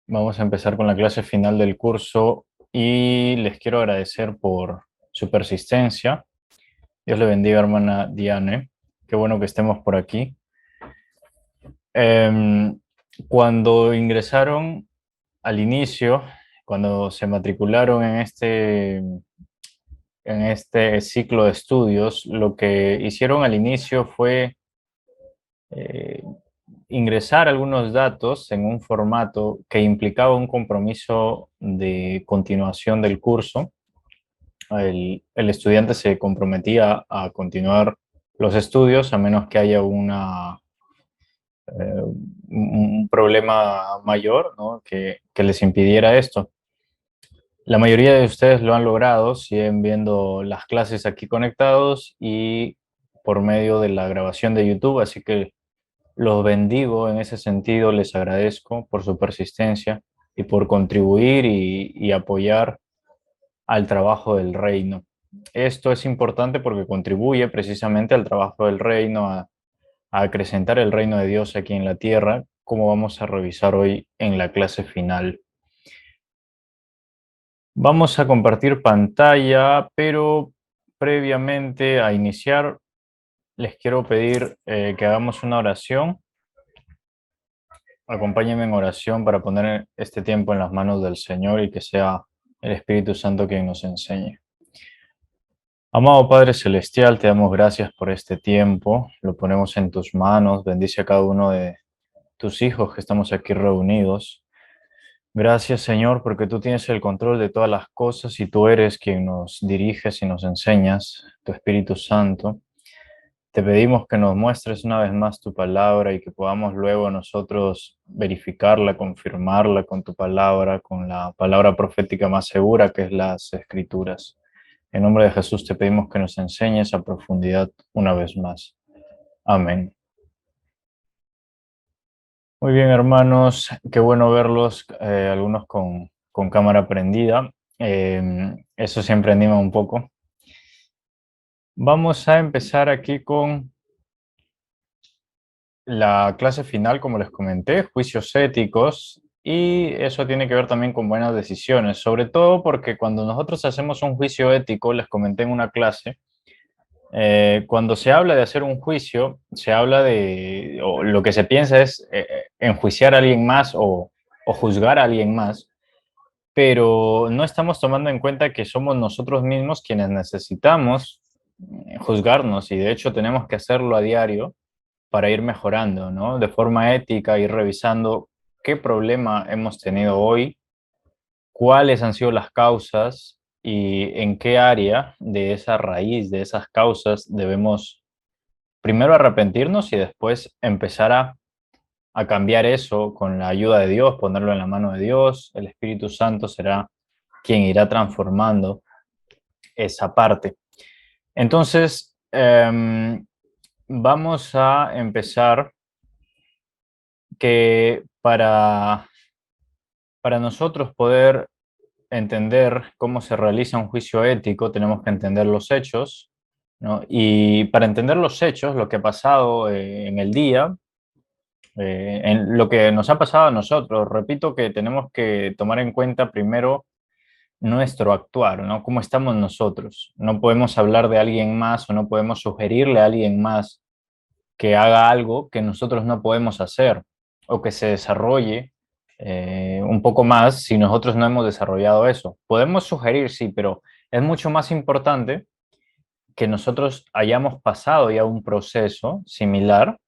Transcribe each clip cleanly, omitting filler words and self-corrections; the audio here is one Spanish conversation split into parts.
Vamos a empezar con la clase final del curso y les quiero agradecer por su persistencia. Dios le bendiga, hermana Diane. Qué bueno que estemos por aquí. Em, Cuando ingresaron al inicio, cuando se matricularon en este ciclo de estudios, lo que hicieron al inicio fue eh, ingresar algunos datos en un formato que implicaba un compromiso de continuación del curso. El estudiante se comprometía a continuar los estudios a menos que haya un problema mayor, ¿no? que les impidiera esto. La mayoría de ustedes lo han logrado, siguen viendo las clases aquí conectados y por medio de la grabación de YouTube, así que los bendigo en ese sentido, les agradezco por su persistencia y por contribuir y apoyar al trabajo del reino. Esto es importante porque contribuye precisamente al trabajo del reino, a acrecentar el reino de Dios aquí en la tierra, como vamos a revisar hoy en la clase final. Vamos a compartir pantalla, pero previamente a iniciar, les quiero pedir que hagamos una oración. Acompáñenme en oración para poner este tiempo en las manos del Señor y que sea el Espíritu Santo quien nos enseñe. Amado Padre Celestial, te damos gracias por este tiempo, lo ponemos en tus manos, bendice a cada uno de tus hijos que estamos aquí reunidos. Gracias, Señor, porque tú tienes el control de todas las cosas y tú eres quien nos diriges y nos enseñas, tu Espíritu Santo. Te pedimos que nos muestres una vez más tu palabra y que podamos luego nosotros verificarla, confirmarla con tu palabra, con la palabra profética más segura que es las Escrituras. En nombre de Jesús te pedimos que nos enseñes a profundidad una vez más. Amén. Muy bien, hermanos, qué bueno verlos, algunos con cámara prendida. Eso siempre anima un poco. Vamos a empezar aquí con la clase final, como les comenté, juicios éticos, y eso tiene que ver también con buenas decisiones, sobre todo porque cuando nosotros hacemos un juicio ético, les comenté en una clase, cuando se habla de hacer un juicio, se habla o lo que se piensa es enjuiciar a alguien más o juzgar a alguien más, pero no estamos tomando en cuenta que somos nosotros mismos quienes necesitamos juzgarnos y de hecho tenemos que hacerlo a diario para ir mejorando, ¿no? De forma ética, ir revisando qué problema hemos tenido hoy, cuáles han sido las causas y en qué área de esa raíz, de esas causas, debemos primero arrepentirnos y después empezar a cambiar eso con la ayuda de Dios, ponerlo en la mano de Dios. El Espíritu Santo será quien irá transformando esa parte. Entonces, vamos a empezar que para nosotros poder entender cómo se realiza un juicio ético, tenemos que entender los hechos, ¿no? Y para entender los hechos, lo que ha pasado en el día, en lo que nos ha pasado a nosotros, repito que tenemos que tomar en cuenta primero nuestro actuar, ¿no? Cómo estamos nosotros. No podemos hablar de alguien más o no podemos sugerirle a alguien más que haga algo que nosotros no podemos hacer o que se desarrolle un poco más si nosotros no hemos desarrollado eso. Podemos sugerir, sí, pero es mucho más importante que nosotros hayamos pasado ya un proceso similar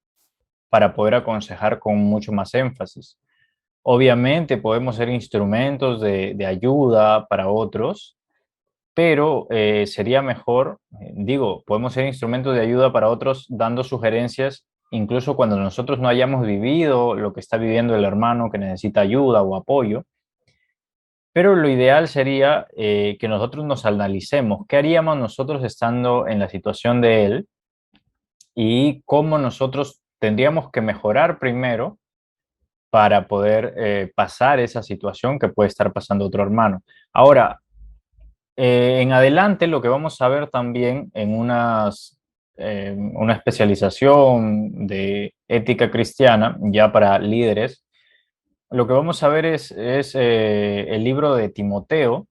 para poder aconsejar con mucho más énfasis. Obviamente podemos ser instrumentos de ayuda para otros, pero sería mejor, digo, podemos ser instrumentos de ayuda para otros dando sugerencias, incluso cuando nosotros no hayamos vivido lo que está viviendo el hermano que necesita ayuda o apoyo, pero lo ideal sería que nosotros nos analicemos qué haríamos nosotros estando en la situación de él y cómo nosotros tendríamos que mejorar primero para poder pasar esa situación que puede estar pasando otro hermano. Ahora, en adelante lo que vamos a ver también en una especialización de ética cristiana, ya para líderes, lo que vamos a ver es el libro de Timoteo,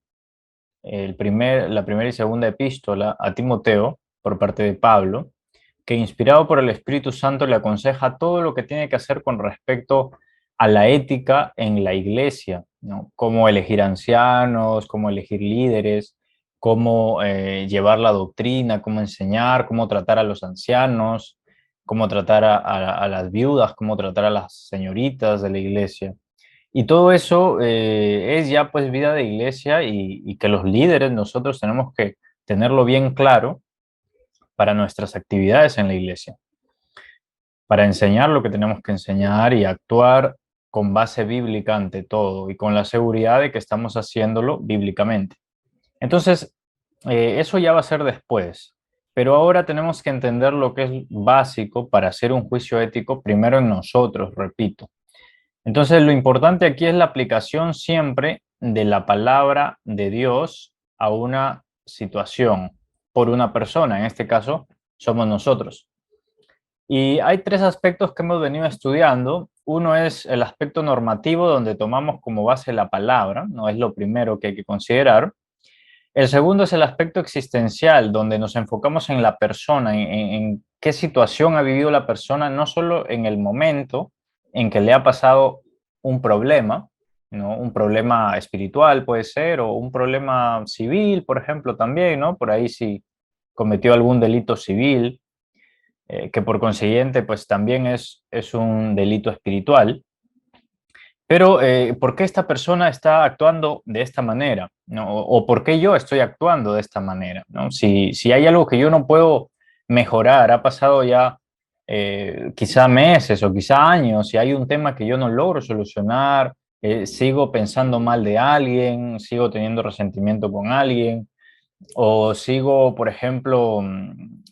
la primera y segunda epístola a Timoteo por parte de Pablo, que inspirado por el Espíritu Santo le aconseja todo lo que tiene que hacer con respecto a la ética en la iglesia, ¿no? Cómo elegir ancianos, cómo elegir líderes, cómo llevar la doctrina, cómo enseñar, cómo tratar a los ancianos, cómo tratar a las viudas, cómo tratar a las señoritas de la iglesia. Y todo eso es ya pues vida de iglesia y que los líderes nosotros tenemos que tenerlo bien claro para nuestras actividades en la iglesia, para enseñar lo que tenemos que enseñar y actuar con base bíblica ante todo y con la seguridad de que estamos haciéndolo bíblicamente. Entonces, eso ya va a ser después, pero ahora tenemos que entender lo que es básico para hacer un juicio ético primero en nosotros, repito. Entonces, lo importante aquí es la aplicación siempre de la palabra de Dios a una situación por una persona. En este caso, somos nosotros. Y hay tres aspectos que hemos venido estudiando. Uno es el aspecto normativo, donde tomamos como base la palabra, no es lo primero que hay que considerar. El segundo es el aspecto existencial, donde nos enfocamos en la persona, en qué situación ha vivido la persona, no solo en el momento en que le ha pasado un problema, ¿no? Un problema espiritual puede ser, o un problema civil, por ejemplo, también, ¿no? Por ahí si cometió algún delito civil, que por consiguiente, pues también es un delito espiritual. Pero, ¿por qué esta persona está actuando de esta manera? ¿No? O ¿por qué yo estoy actuando de esta manera? ¿No? Si hay algo que yo no puedo mejorar, ha pasado ya quizá meses o quizá años, y hay un tema que yo no logro solucionar, sigo pensando mal de alguien, sigo teniendo resentimiento con alguien, o sigo, por ejemplo,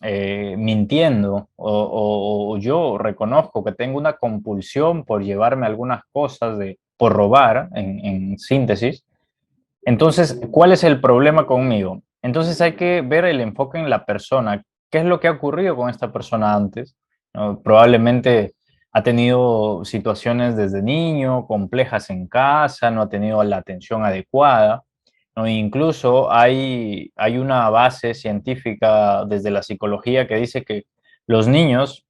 mintiendo, o yo reconozco que tengo una compulsión por llevarme algunas cosas, por robar, en síntesis. Entonces, ¿cuál es el problema conmigo? Entonces hay que ver el enfoque en la persona. ¿Qué es lo que ha ocurrido con esta persona antes? ¿No? Probablemente ha tenido situaciones desde niño, complejas en casa, no ha tenido la atención adecuada, ¿no? Incluso hay una base científica desde la psicología que dice que los niños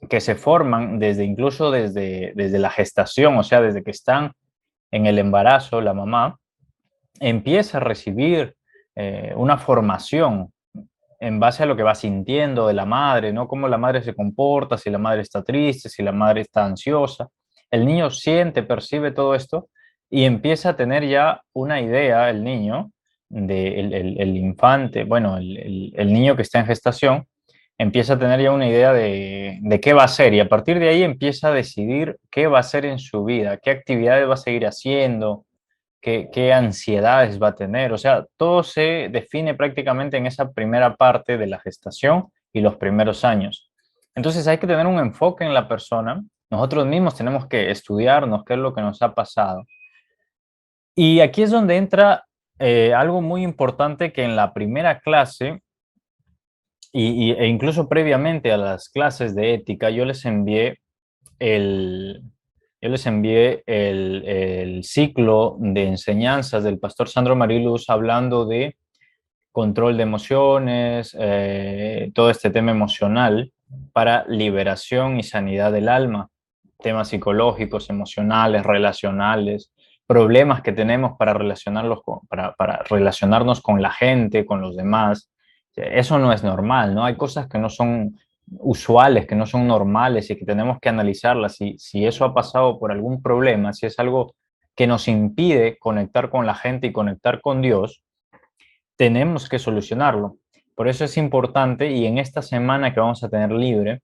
que se forman incluso desde la gestación, o sea, desde que están en el embarazo, la mamá empieza a recibir una formación en base a lo que va sintiendo de la madre, ¿no? Cómo la madre se comporta, si la madre está triste, si la madre está ansiosa. El niño siente, percibe todo esto y empieza a tener ya una idea, el niño, el infante, bueno, el niño que está en gestación, empieza a tener ya una idea de qué va a hacer y a partir de ahí empieza a decidir qué va a hacer en su vida, qué actividades va a seguir haciendo, qué ansiedades va a tener. O sea, todo se define prácticamente en esa primera parte de la gestación y los primeros años. Entonces hay que tener un enfoque en la persona. Nosotros mismos tenemos que estudiarnos qué es lo que nos ha pasado. Y aquí es donde entra algo muy importante que en la primera clase e incluso previamente a las clases de ética, el, yo les envié el ciclo de enseñanzas del pastor Sandro Mariluz hablando de control de emociones, todo este tema emocional para liberación y sanidad del alma, temas psicológicos, emocionales, relacionales, problemas que tenemos para, para relacionarnos con la gente, con los demás. Eso no es normal, ¿no? Hay cosas que no son usuales, que no son normales y que tenemos que analizarlas. Si eso ha pasado por algún problema, si es algo que nos impide conectar con la gente y conectar con Dios, tenemos que solucionarlo. Por eso es importante y en esta semana que vamos a tener libre,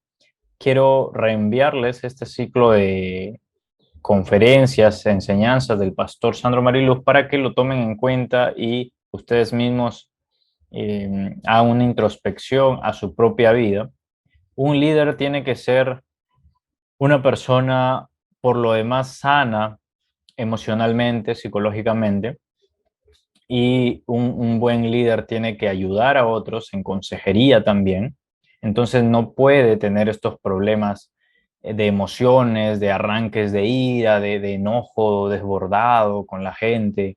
quiero reenviarles este ciclo de conferencias, enseñanzas del pastor Sandro Mariluz para que lo tomen en cuenta y ustedes mismos hagan una introspección a su propia vida. Un líder tiene que ser una persona por lo demás sana emocionalmente, psicológicamente, y un buen líder tiene que ayudar a otros en consejería también. Entonces no puede tener estos problemas de emociones, de arranques de ira, de enojo desbordado con la gente.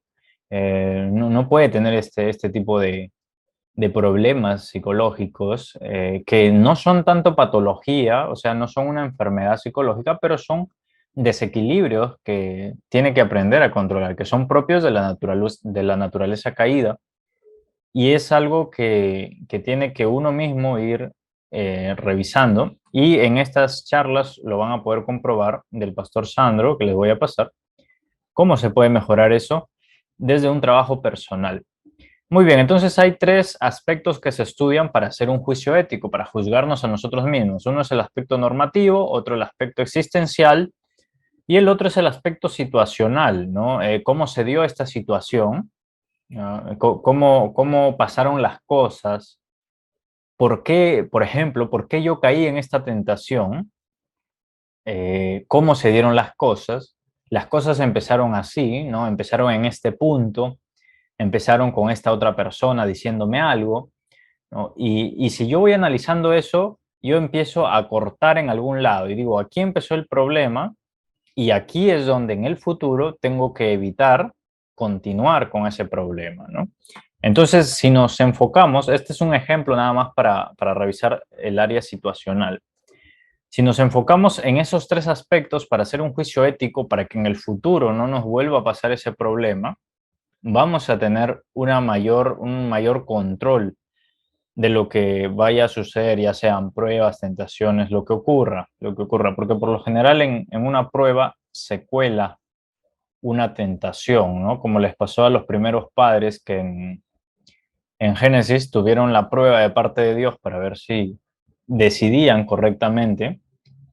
No puede tener este tipo de problemas psicológicos que no son tanto patología, o sea, no son una enfermedad psicológica, pero son desequilibrios que tiene que aprender a controlar, que son propios de la naturaleza caída. Y es algo que tiene que uno mismo ir revisando. Y en estas charlas lo van a poder comprobar del pastor Sandro, que les voy a pasar, cómo se puede mejorar eso desde un trabajo personal. Muy bien, entonces hay tres aspectos que se estudian para hacer un juicio ético, para juzgarnos a nosotros mismos. Uno es el aspecto normativo, otro el aspecto existencial y el otro es el aspecto situacional, ¿no? ¿Cómo se dio esta situación? ¿Cómo pasaron las cosas? ¿Por qué, por ejemplo, por qué yo caí en esta tentación? ¿Cómo se dieron las cosas? Las cosas empezaron así, ¿no? Empezaron en este punto, empezaron con esta otra persona diciéndome algo, ¿no? Y si yo voy analizando eso, yo empiezo a cortar en algún lado y digo, aquí empezó el problema y aquí es donde en el futuro tengo que evitar continuar con ese problema, ¿no? Entonces, si nos enfocamos, este es un ejemplo nada más para revisar el área situacional. Si nos enfocamos en esos tres aspectos para hacer un juicio ético, para que en el futuro no nos vuelva a pasar ese problema, vamos a tener un mayor control de lo que vaya a suceder, ya sean pruebas, tentaciones, lo que ocurra, porque por lo general en una prueba se cuela una tentación, ¿no? Como les pasó a los primeros padres que en Génesis tuvieron la prueba de parte de Dios para ver si decidían correctamente,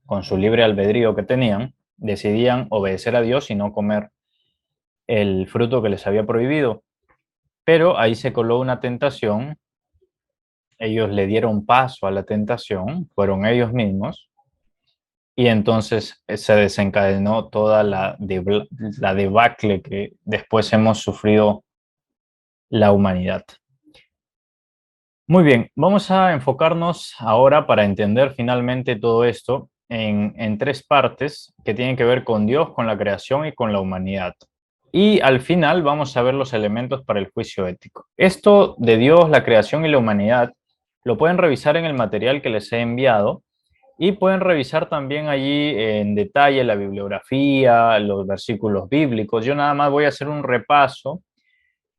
con su libre albedrío que tenían, decidían obedecer a Dios y no comer el fruto que les había prohibido. Pero ahí se coló una tentación, ellos le dieron paso a la tentación, fueron ellos mismos, y entonces se desencadenó toda la debacle que después hemos sufrido la humanidad. Muy bien, vamos a enfocarnos ahora para entender finalmente todo esto en tres partes que tienen que ver con Dios, con la creación y con la humanidad. Y al final vamos a ver los elementos para el juicio ético. Esto de Dios, la creación y la humanidad lo pueden revisar en el material que les he enviado y pueden revisar también allí en detalle la bibliografía, los versículos bíblicos. Yo nada más voy a hacer un repaso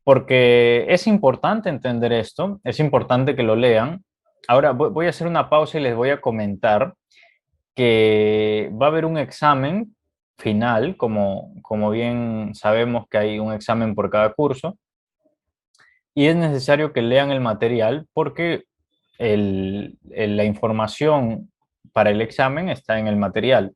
porque es importante entender esto, es importante que lo lean. Ahora voy a hacer una pausa y les voy a comentar que va a haber un examen final, como bien sabemos que hay un examen por cada curso, y es necesario que lean el material porque la información para el examen está en el material.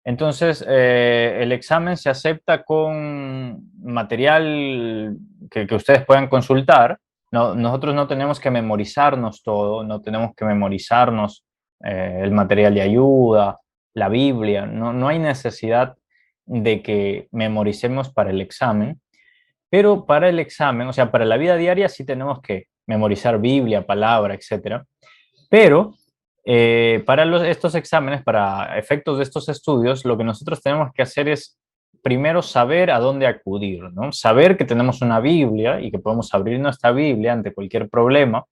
Entonces, el examen se acepta con material que ustedes puedan consultar. No, nosotros no tenemos que memorizarnos todo, no tenemos que memorizarnos el material de ayuda, la Biblia. No hay necesidad de que memoricemos para el examen, pero para el examen, o sea, para la vida diaria sí tenemos que memorizar Biblia, palabra, etcétera. Pero para estos exámenes, para efectos de estos estudios, lo que nosotros tenemos que hacer es primero saber a dónde acudir, ¿no? Saber que tenemos una Biblia y que podemos abrir nuestra Biblia ante cualquier problema.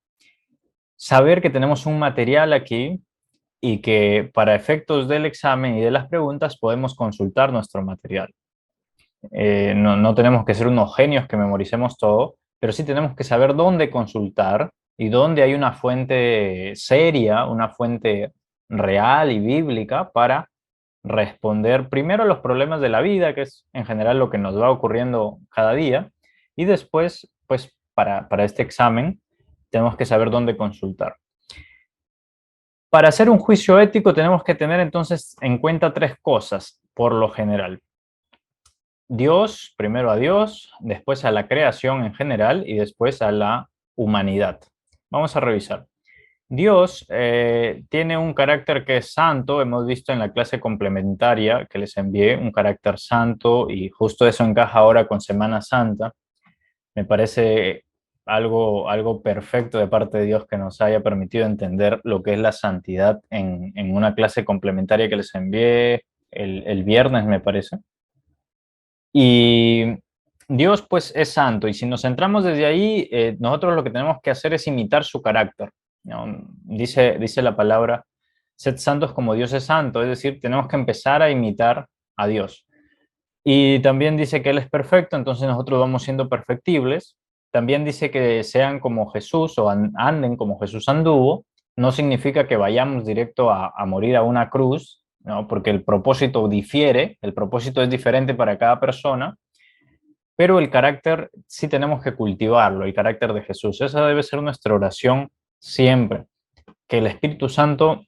Saber que tenemos un material aquí y que para efectos del examen y de las preguntas podemos consultar nuestro material. No tenemos que ser unos genios que memoricemos todo, pero sí tenemos que saber dónde consultar y dónde hay una fuente seria, una fuente real y bíblica para responder primero a los problemas de la vida, que es en general lo que nos va ocurriendo cada día, y después, pues para este examen, tenemos que saber dónde consultar. Para hacer un juicio ético tenemos que tener entonces en cuenta tres cosas, por lo general. Dios, primero a Dios, después a la creación en general y después a la humanidad. Vamos a revisar. Dios tiene un carácter que es santo, hemos visto en la clase complementaria que les envié, un carácter santo y justo eso encaja ahora con Semana Santa. Me parece algo perfecto de parte de Dios que nos haya permitido entender lo que es la santidad en una clase complementaria que les envié el viernes, me parece. Y Dios pues es santo y si nos centramos desde ahí, nosotros lo que tenemos que hacer es imitar su carácter, ¿no? Dice la palabra, sed santos como Dios es santo, es decir, tenemos que empezar a imitar a Dios. Y también dice que Él es perfecto, entonces nosotros vamos siendo perfectibles. También dice que sean como Jesús o anden como Jesús anduvo. No significa que vayamos directo a morir a una cruz, ¿no? Porque el propósito difiere, el propósito es diferente para cada persona, pero el carácter sí tenemos que cultivarlo, el carácter de Jesús. Esa debe ser nuestra oración siempre, que el Espíritu Santo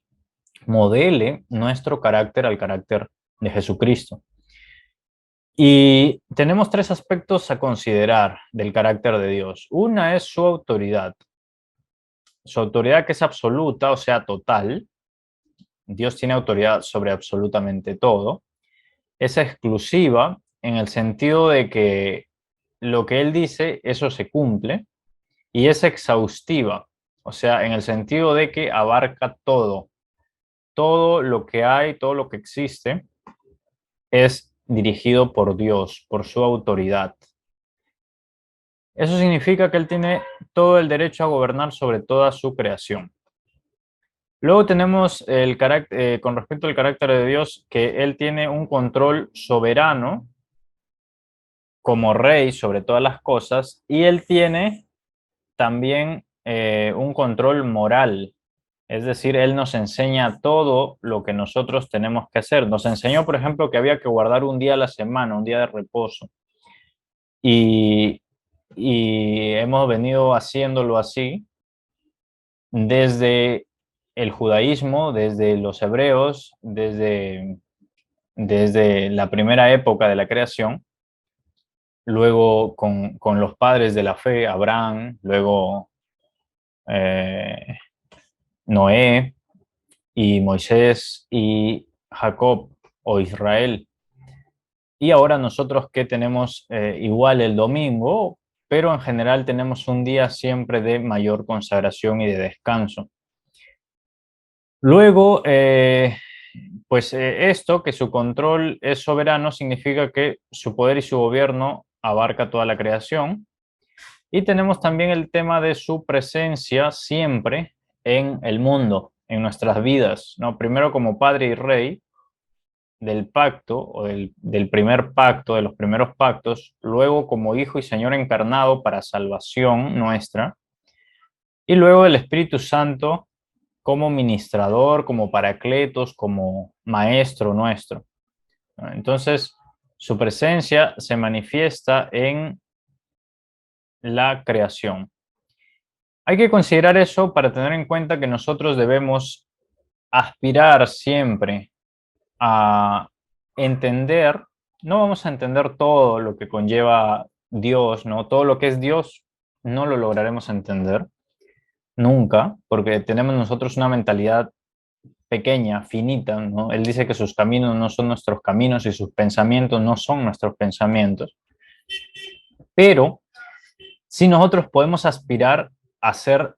modele nuestro carácter al carácter de Jesucristo. Y tenemos tres aspectos a considerar del carácter de Dios. Una es su autoridad que es absoluta, o sea, total. Dios tiene autoridad sobre absolutamente todo. Es exclusiva en el sentido de que lo que Él dice, eso se cumple. Y es exhaustiva, o sea, en el sentido de que abarca todo lo que hay, todo lo que existe, es dirigido por Dios, por su autoridad. Eso significa que Él tiene todo el derecho a gobernar sobre toda su creación. Luego tenemos el carácter, con respecto al carácter de Dios, que Él tiene un control soberano como rey sobre todas las cosas y Él tiene también un control moral. Es decir, Él nos enseña todo lo que nosotros tenemos que hacer. Nos enseñó, por ejemplo, que había que guardar un día a la semana, un día de reposo. Y, y hemos venido haciéndolo así desde el judaísmo, desde los hebreos, desde la primera época de la creación, luego con los padres de la fe, Abraham, luego eh, Noé y Moisés y Jacob o Israel. Y ahora nosotros que tenemos igual el domingo, pero en general tenemos un día siempre de mayor consagración y de descanso. Luego, pues esto, que su control es soberano, significa que su poder y su gobierno abarca toda la creación. Y tenemos también el tema de su presencia siempre en el mundo, en nuestras vidas, ¿no? Primero como Padre y Rey del pacto o del primer pacto, de los primeros pactos, luego como Hijo y Señor encarnado para salvación nuestra, y luego el Espíritu Santo como ministrador, como paracletos, como maestro nuestro. Entonces, su presencia se manifiesta en la creación. Hay que considerar eso para tener en cuenta que nosotros debemos aspirar siempre a entender, no vamos a entender todo lo que conlleva Dios, ¿no? Todo lo que es Dios no lo lograremos entender nunca, porque tenemos nosotros una mentalidad pequeña, finita, ¿no? Él dice que sus caminos no son nuestros caminos y sus pensamientos no son nuestros pensamientos, pero si nosotros podemos aspirar a ser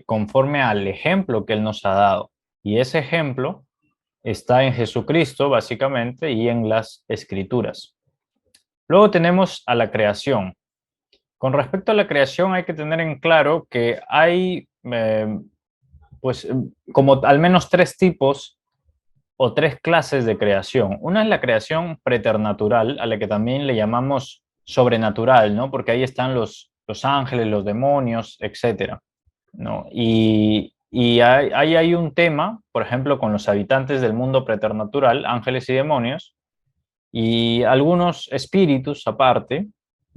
conforme al ejemplo que Él nos ha dado, y ese ejemplo está en Jesucristo, básicamente, y en las Escrituras. Luego tenemos a la creación. Con respecto a la creación, hay que tener en claro que hay, pues, como al menos tres tipos o tres clases de creación. Una es la creación preternatural, a la que también le llamamos sobrenatural, ¿no? Porque ahí están los ángeles, los demonios, etcétera, ¿no? Y ahí hay un tema, por ejemplo, con los habitantes del mundo preternatural, ángeles y demonios, y algunos espíritus aparte,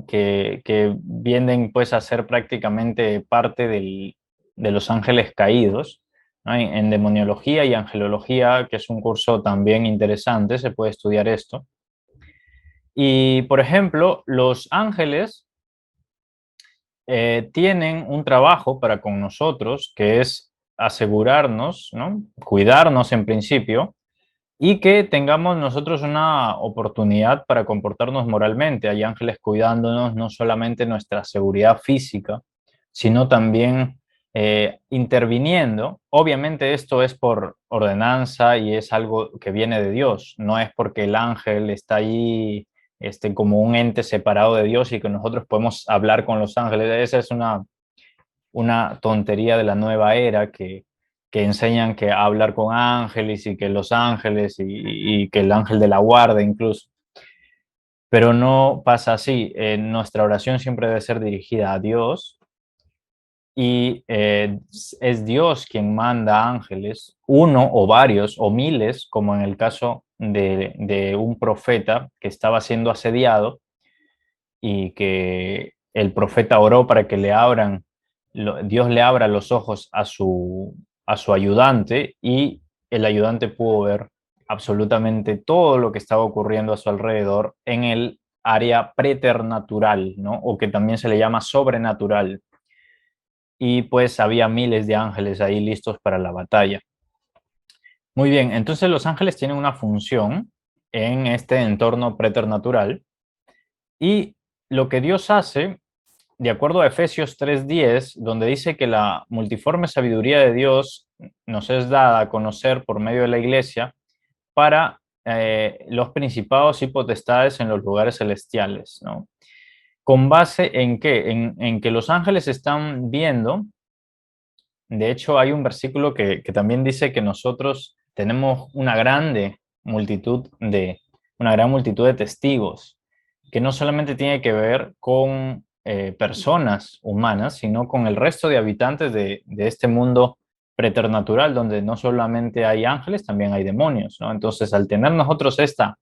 que vienen pues a ser prácticamente parte de los ángeles caídos, ¿no? En demoniología y angelología, que es un curso también interesante, se puede estudiar esto. Y, por ejemplo, los ángeles tienen un trabajo para con nosotros que es asegurarnos, ¿no? Cuidarnos en principio y que tengamos nosotros una oportunidad para comportarnos moralmente. Hay ángeles cuidándonos no solamente nuestra seguridad física, sino también interviniendo. Obviamente esto es por ordenanza y es algo que viene de Dios, no es porque el ángel está allí como un ente separado de Dios y que nosotros podemos hablar con los ángeles. Esa es una tontería de la nueva era que enseñan que hablar con ángeles y que los ángeles y que el ángel de la guarda incluso. Pero no pasa así. Nuestra oración siempre debe ser dirigida a Dios y es Dios quien manda ángeles, uno o varios o miles, como en el caso de un profeta que estaba siendo asediado y que el profeta oró para que le abran, Dios le abra los ojos a su ayudante y el ayudante pudo ver absolutamente todo lo que estaba ocurriendo a su alrededor en el área preternatural, ¿no? O que también se le llama sobrenatural. Y pues había miles de ángeles ahí listos para la batalla. Muy bien, entonces los ángeles tienen una función en este entorno preternatural y lo que Dios hace, de acuerdo a Efesios 3:10, donde dice que la multiforme sabiduría de Dios nos es dada a conocer por medio de la iglesia para los principados y potestades en los lugares celestiales, ¿no? ¿Con base en qué? En que los ángeles están viendo. De hecho, hay un versículo que también dice que nosotros tenemos una gran multitud de testigos, que no solamente tiene que ver con personas humanas, sino con el resto de habitantes de este mundo preternatural, donde no solamente hay ángeles, también hay demonios, ¿no? Entonces, al tener nosotros esta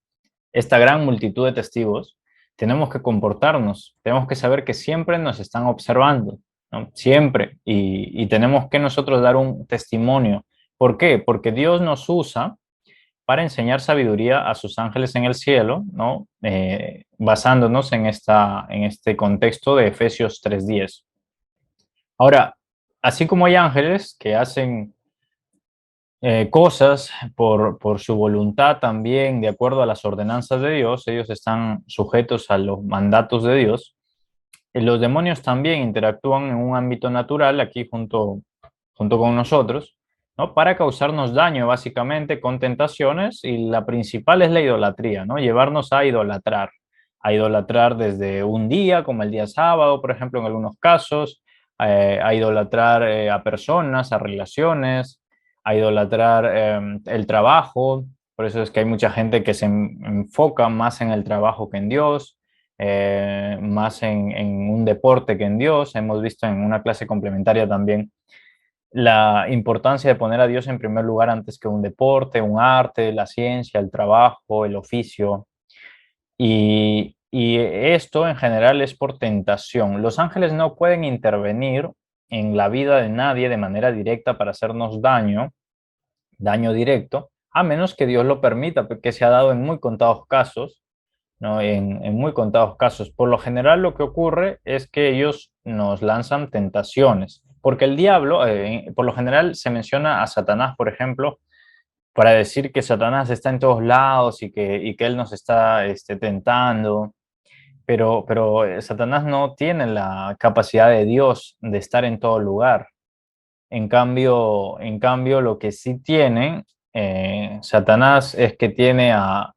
gran multitud de testigos, tenemos que comportarnos, tenemos que saber que siempre nos están observando, ¿no? Siempre, y tenemos que nosotros dar un testimonio. ¿Por qué? Porque Dios nos usa para enseñar sabiduría a sus ángeles en el cielo, ¿no? Basándonos en este contexto de Efesios 3:10. Ahora, así como hay ángeles que hacen cosas por su voluntad también, de acuerdo a las ordenanzas de Dios, ellos están sujetos a los mandatos de Dios. Los demonios también interactúan en un ámbito natural aquí junto con nosotros, ¿no? Para causarnos daño básicamente con tentaciones y la principal es la idolatría, ¿no? Llevarnos a idolatrar desde un día, como el día sábado, por ejemplo, en algunos casos, a idolatrar a personas, a relaciones, a idolatrar el trabajo. Por eso es que hay mucha gente que se enfoca más en el trabajo que en Dios, más en un deporte que en Dios. Hemos visto en una clase complementaria también la importancia de poner a Dios en primer lugar antes que un deporte, un arte, la ciencia, el trabajo, el oficio. Y esto en general es por tentación. Los ángeles no pueden intervenir en la vida de nadie de manera directa para hacernos daño directo, a menos que Dios lo permita, porque se ha dado en muy contados casos, ¿no? En muy contados casos. Por lo general lo que ocurre es que ellos nos lanzan tentaciones, porque el diablo, por lo general se menciona a Satanás, por ejemplo, para decir que Satanás está en todos lados y que él nos está tentando, pero Satanás no tiene la capacidad de Dios de estar en todo lugar. En cambio, lo que sí tiene Satanás es que tiene a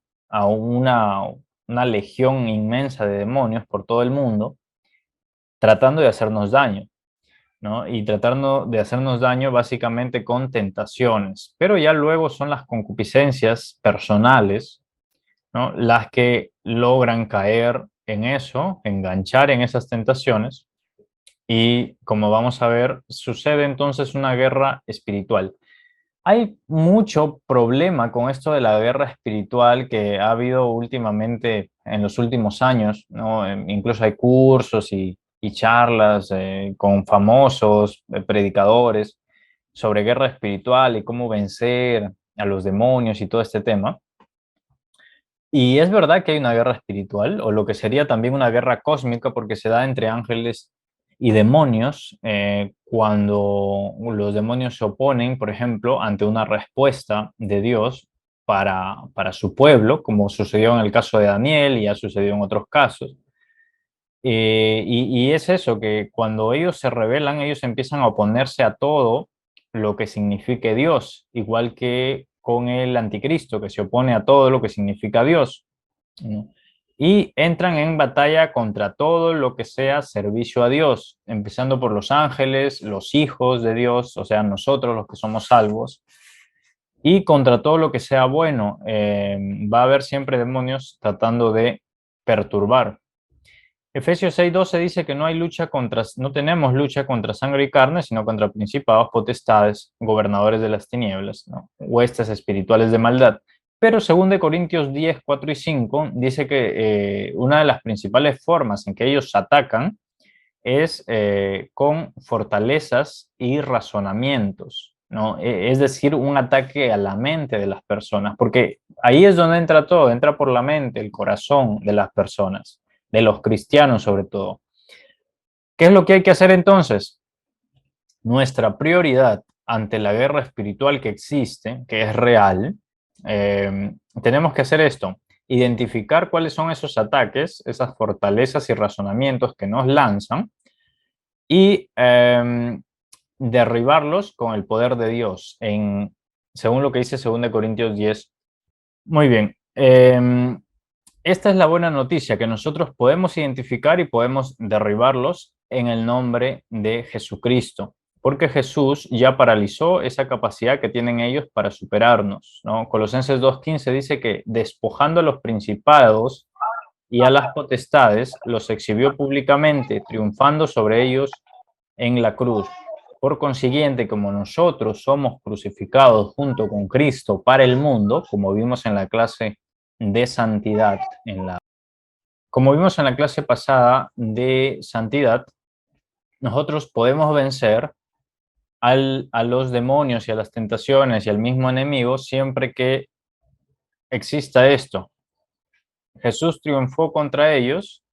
una legión inmensa de demonios por todo el mundo tratando de hacernos daño, ¿no? Y tratando de hacernos daño básicamente con tentaciones, pero ya luego son las concupiscencias personales, ¿no? Las que logran caer en eso, enganchar en esas tentaciones y como vamos a ver, sucede entonces una guerra espiritual. Hay mucho problema con esto de la guerra espiritual que ha habido últimamente en los últimos años, ¿no? Incluso hay cursos y charlas con famosos predicadores sobre guerra espiritual y cómo vencer a los demonios y todo este tema. Y es verdad que hay una guerra espiritual, o lo que sería también una guerra cósmica, porque se da entre ángeles y demonios, cuando los demonios se oponen, por ejemplo, ante una respuesta de Dios para su pueblo, como sucedió en el caso de Daniel y ha sucedido en otros casos. Y es eso, que cuando ellos se rebelan, ellos empiezan a oponerse a todo lo que signifique Dios, igual que con el anticristo, que se opone a todo lo que significa Dios, ¿no? Y entran en batalla contra todo lo que sea servicio a Dios, empezando por los ángeles, los hijos de Dios, o sea, nosotros los que somos salvos, y contra todo lo que sea bueno. Va a haber siempre demonios tratando de perturbar. Efesios 6:12 dice que no tenemos lucha contra sangre y carne, sino contra principados, potestades, gobernadores de las tinieblas, ¿no? Huestes espirituales de maldad. Pero 2 Corintios 10, 4 y 5 dice que una de las principales formas en que ellos atacan es con fortalezas y razonamientos, ¿no? Es decir, un ataque a la mente de las personas, porque ahí es donde entra todo, entra por la mente, el corazón de las personas, de los cristianos sobre todo. ¿Qué es lo que hay que hacer entonces? Nuestra prioridad ante la guerra espiritual que existe, que es real, tenemos que hacer esto: identificar cuáles son esos ataques, esas fortalezas y razonamientos que nos lanzan, y derribarlos con el poder de Dios, según lo que dice 2 Corintios 10. Muy bien. Esta es la buena noticia, que nosotros podemos identificar y podemos derribarlos en el nombre de Jesucristo, porque Jesús ya paralizó esa capacidad que tienen ellos para superarnos, ¿no? Colosenses 2:15 dice que despojando a los principados y a las potestades, los exhibió públicamente, triunfando sobre ellos en la cruz. Por consiguiente, como nosotros somos crucificados junto con Cristo para el mundo, como vimos en la clase de santidad, como vimos en la clase pasada de santidad, nosotros podemos vencer a los demonios y a las tentaciones y al mismo enemigo siempre que exista esto. Jesús triunfó contra ellos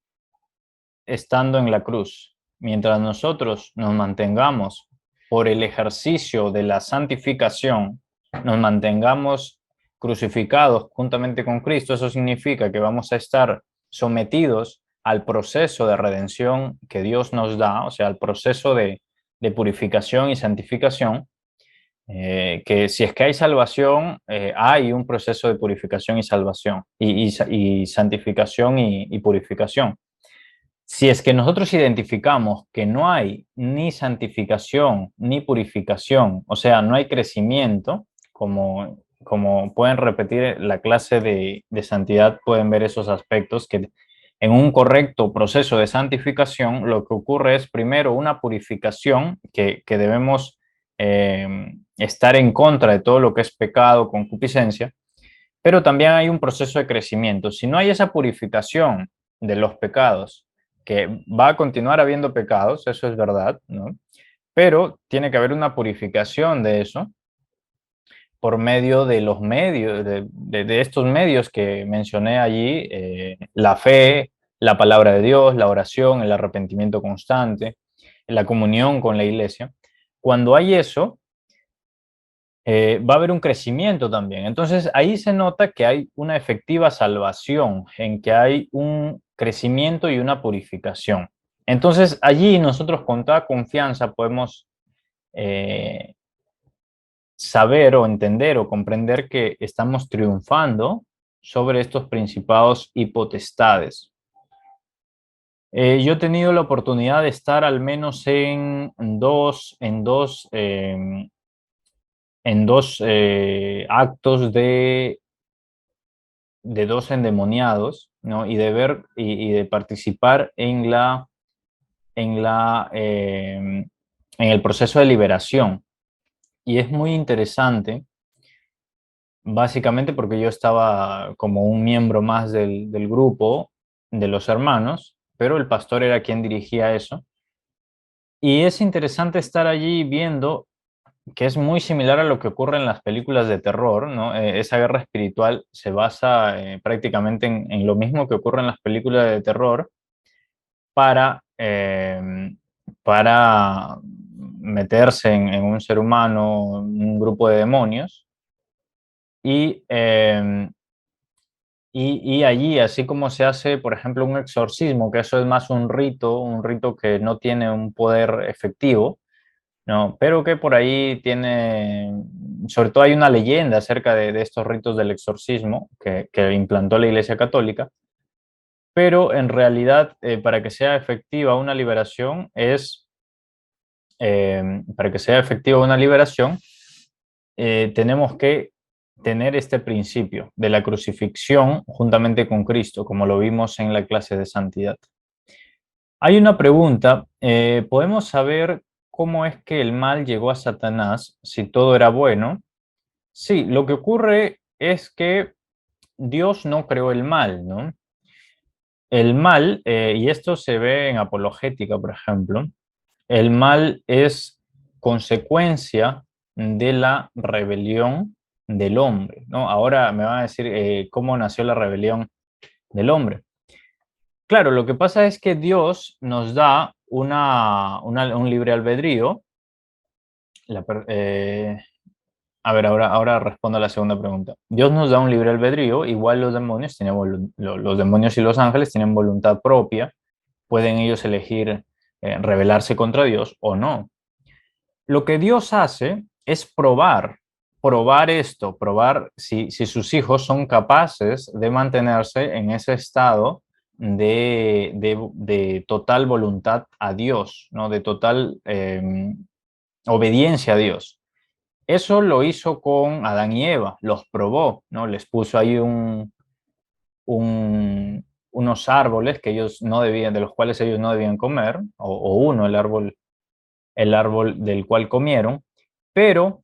estando en la cruz. Mientras nosotros nos mantengamos por el ejercicio de la santificación, nos mantengamos crucificados juntamente con Cristo, eso significa que vamos a estar sometidos al proceso de redención que Dios nos da, o sea, al proceso de purificación y santificación, que si es que hay salvación, hay un proceso de purificación y salvación, y santificación y purificación. Si es que nosotros identificamos que no hay ni santificación ni purificación, o sea, no hay crecimiento, como pueden repetir la clase de santidad, pueden ver esos aspectos, que en un correcto proceso de santificación lo que ocurre es primero una purificación, que debemos estar en contra de todo lo que es pecado, concupiscencia, pero también hay un proceso de crecimiento. Si no hay esa purificación de los pecados, que va a continuar habiendo pecados, eso es verdad, ¿no? Pero tiene que haber una purificación de eso por medio de los medios, de estos medios que mencioné allí, la fe, la palabra de Dios, la oración, el arrepentimiento constante, la comunión con la iglesia. Cuando hay eso, va a haber un crecimiento también. Entonces ahí se nota que hay una efectiva salvación, en que hay un crecimiento y una purificación. Entonces allí nosotros con toda confianza podemos eh, saber o entender o comprender que estamos triunfando sobre estos principados y potestades. Yo he tenido la oportunidad de estar al menos en dos actos de dos endemoniados, ¿no? Y de ver y de participar en el proceso de liberación. Y es muy interesante, básicamente porque yo estaba como un miembro más del grupo de los hermanos, pero el pastor era quien dirigía eso. Y es interesante estar allí viendo que es muy similar a lo que ocurre en las películas de terror, ¿no? Esa guerra espiritual se basa prácticamente en lo mismo que ocurre en las películas de terror para, para meterse en un ser humano, un grupo de demonios, y Y allí, así como se hace, por ejemplo, un exorcismo, que eso es más un rito que no tiene un poder efectivo, ¿no? Pero que por ahí tiene, sobre todo hay una leyenda acerca de estos ritos del exorcismo que implantó la Iglesia Católica, pero en realidad para que sea efectiva una liberación para que sea efectiva una liberación, tenemos que tener este principio de la crucifixión juntamente con Cristo, como lo vimos en la clase de santidad. Hay una pregunta, ¿podemos saber cómo es que el mal llegó a Satanás si todo era bueno? Sí, lo que ocurre es que Dios no creó el mal, ¿no? El mal, y esto se ve en apologética, por ejemplo, el mal es consecuencia de la rebelión del hombre, ¿no? Ahora me van a decir cómo nació la rebelión del hombre. Claro, lo que pasa es que Dios nos da un libre albedrío. La per- eh, a ver, ahora respondo a la segunda pregunta. Dios nos da un libre albedrío, igual los demonios los demonios y los ángeles tienen voluntad propia, pueden ellos elegir rebelarse contra Dios o no. Lo que Dios hace es probar si sus hijos son capaces de mantenerse en ese estado de total voluntad a Dios, ¿no? De total obediencia a Dios. Eso lo hizo con Adán y Eva, los probó, ¿no? Les puso ahí unos árboles que ellos no debían, de los cuales ellos no debían comer, o uno, el árbol del cual comieron, pero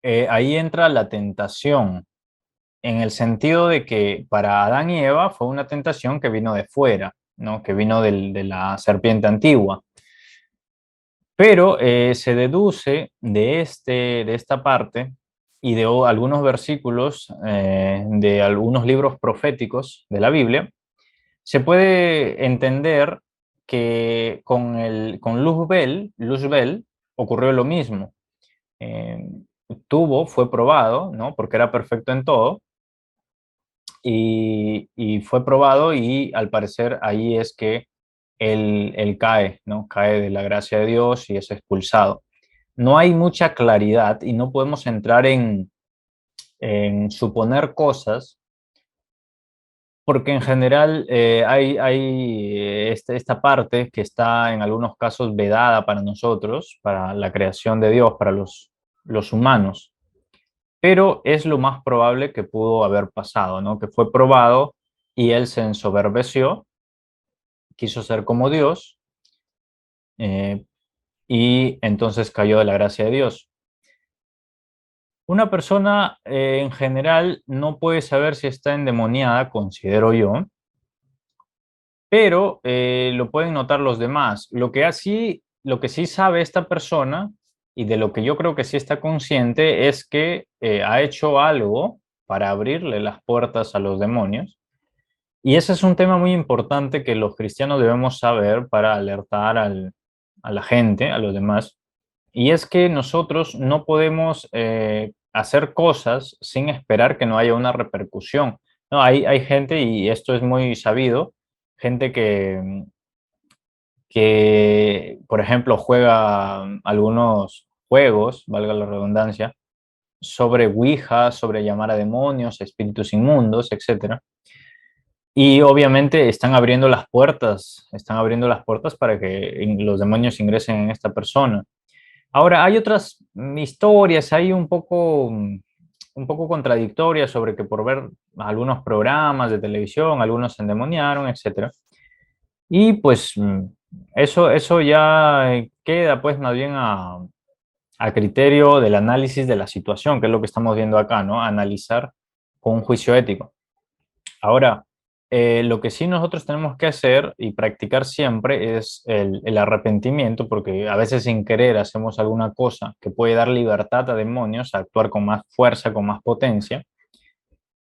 ahí entra la tentación, en el sentido de que para Adán y Eva fue una tentación que vino de fuera, ¿no? Que vino de la serpiente antigua. Pero se deduce de esta parte y de algunos versículos de algunos libros proféticos de la Biblia, se puede entender que con Luzbel ocurrió lo mismo. Eh, fue probado, ¿no? Porque era perfecto en todo, y fue probado y al parecer ahí es que él cae, ¿no? Cae de la gracia de Dios y es expulsado. No hay mucha claridad y no podemos entrar en suponer cosas porque en general hay esta parte que está en algunos casos vedada para nosotros, para la creación de Dios, para los humanos, pero es lo más probable que pudo haber pasado, ¿no? Que fue probado y él se ensoberbeció, quiso ser como Dios eh, y entonces cayó de la gracia de Dios. Una persona en general no puede saber si está endemoniada, considero yo, pero lo pueden notar los demás. Lo que sí sabe esta persona y de lo que yo creo que sí está consciente es que ha hecho algo para abrirle las puertas a los demonios. Y ese es un tema muy importante que los cristianos debemos saber para alertar a la gente, a los demás. Y es que nosotros no podemos hacer cosas sin esperar que no haya una repercusión. No, hay gente, y esto es muy sabido, gente que, por ejemplo, juega algunos juegos, valga la redundancia, sobre Ouija, sobre llamar a demonios, espíritus inmundos, etcétera. Y obviamente están abriendo las puertas para que los demonios ingresen en esta persona. Ahora, hay otras historias ahí un poco contradictorias sobre que por ver algunos programas de televisión, algunos se endemoniaron, etcétera. Y pues eso ya queda pues más bien a criterio del análisis de la situación, que es lo que estamos viendo acá, ¿no? Analizar con un juicio ético. Ahora, lo que sí nosotros tenemos que hacer y practicar siempre es el arrepentimiento, porque a veces sin querer hacemos alguna cosa que puede dar libertad a demonios a actuar con más fuerza, con más potencia,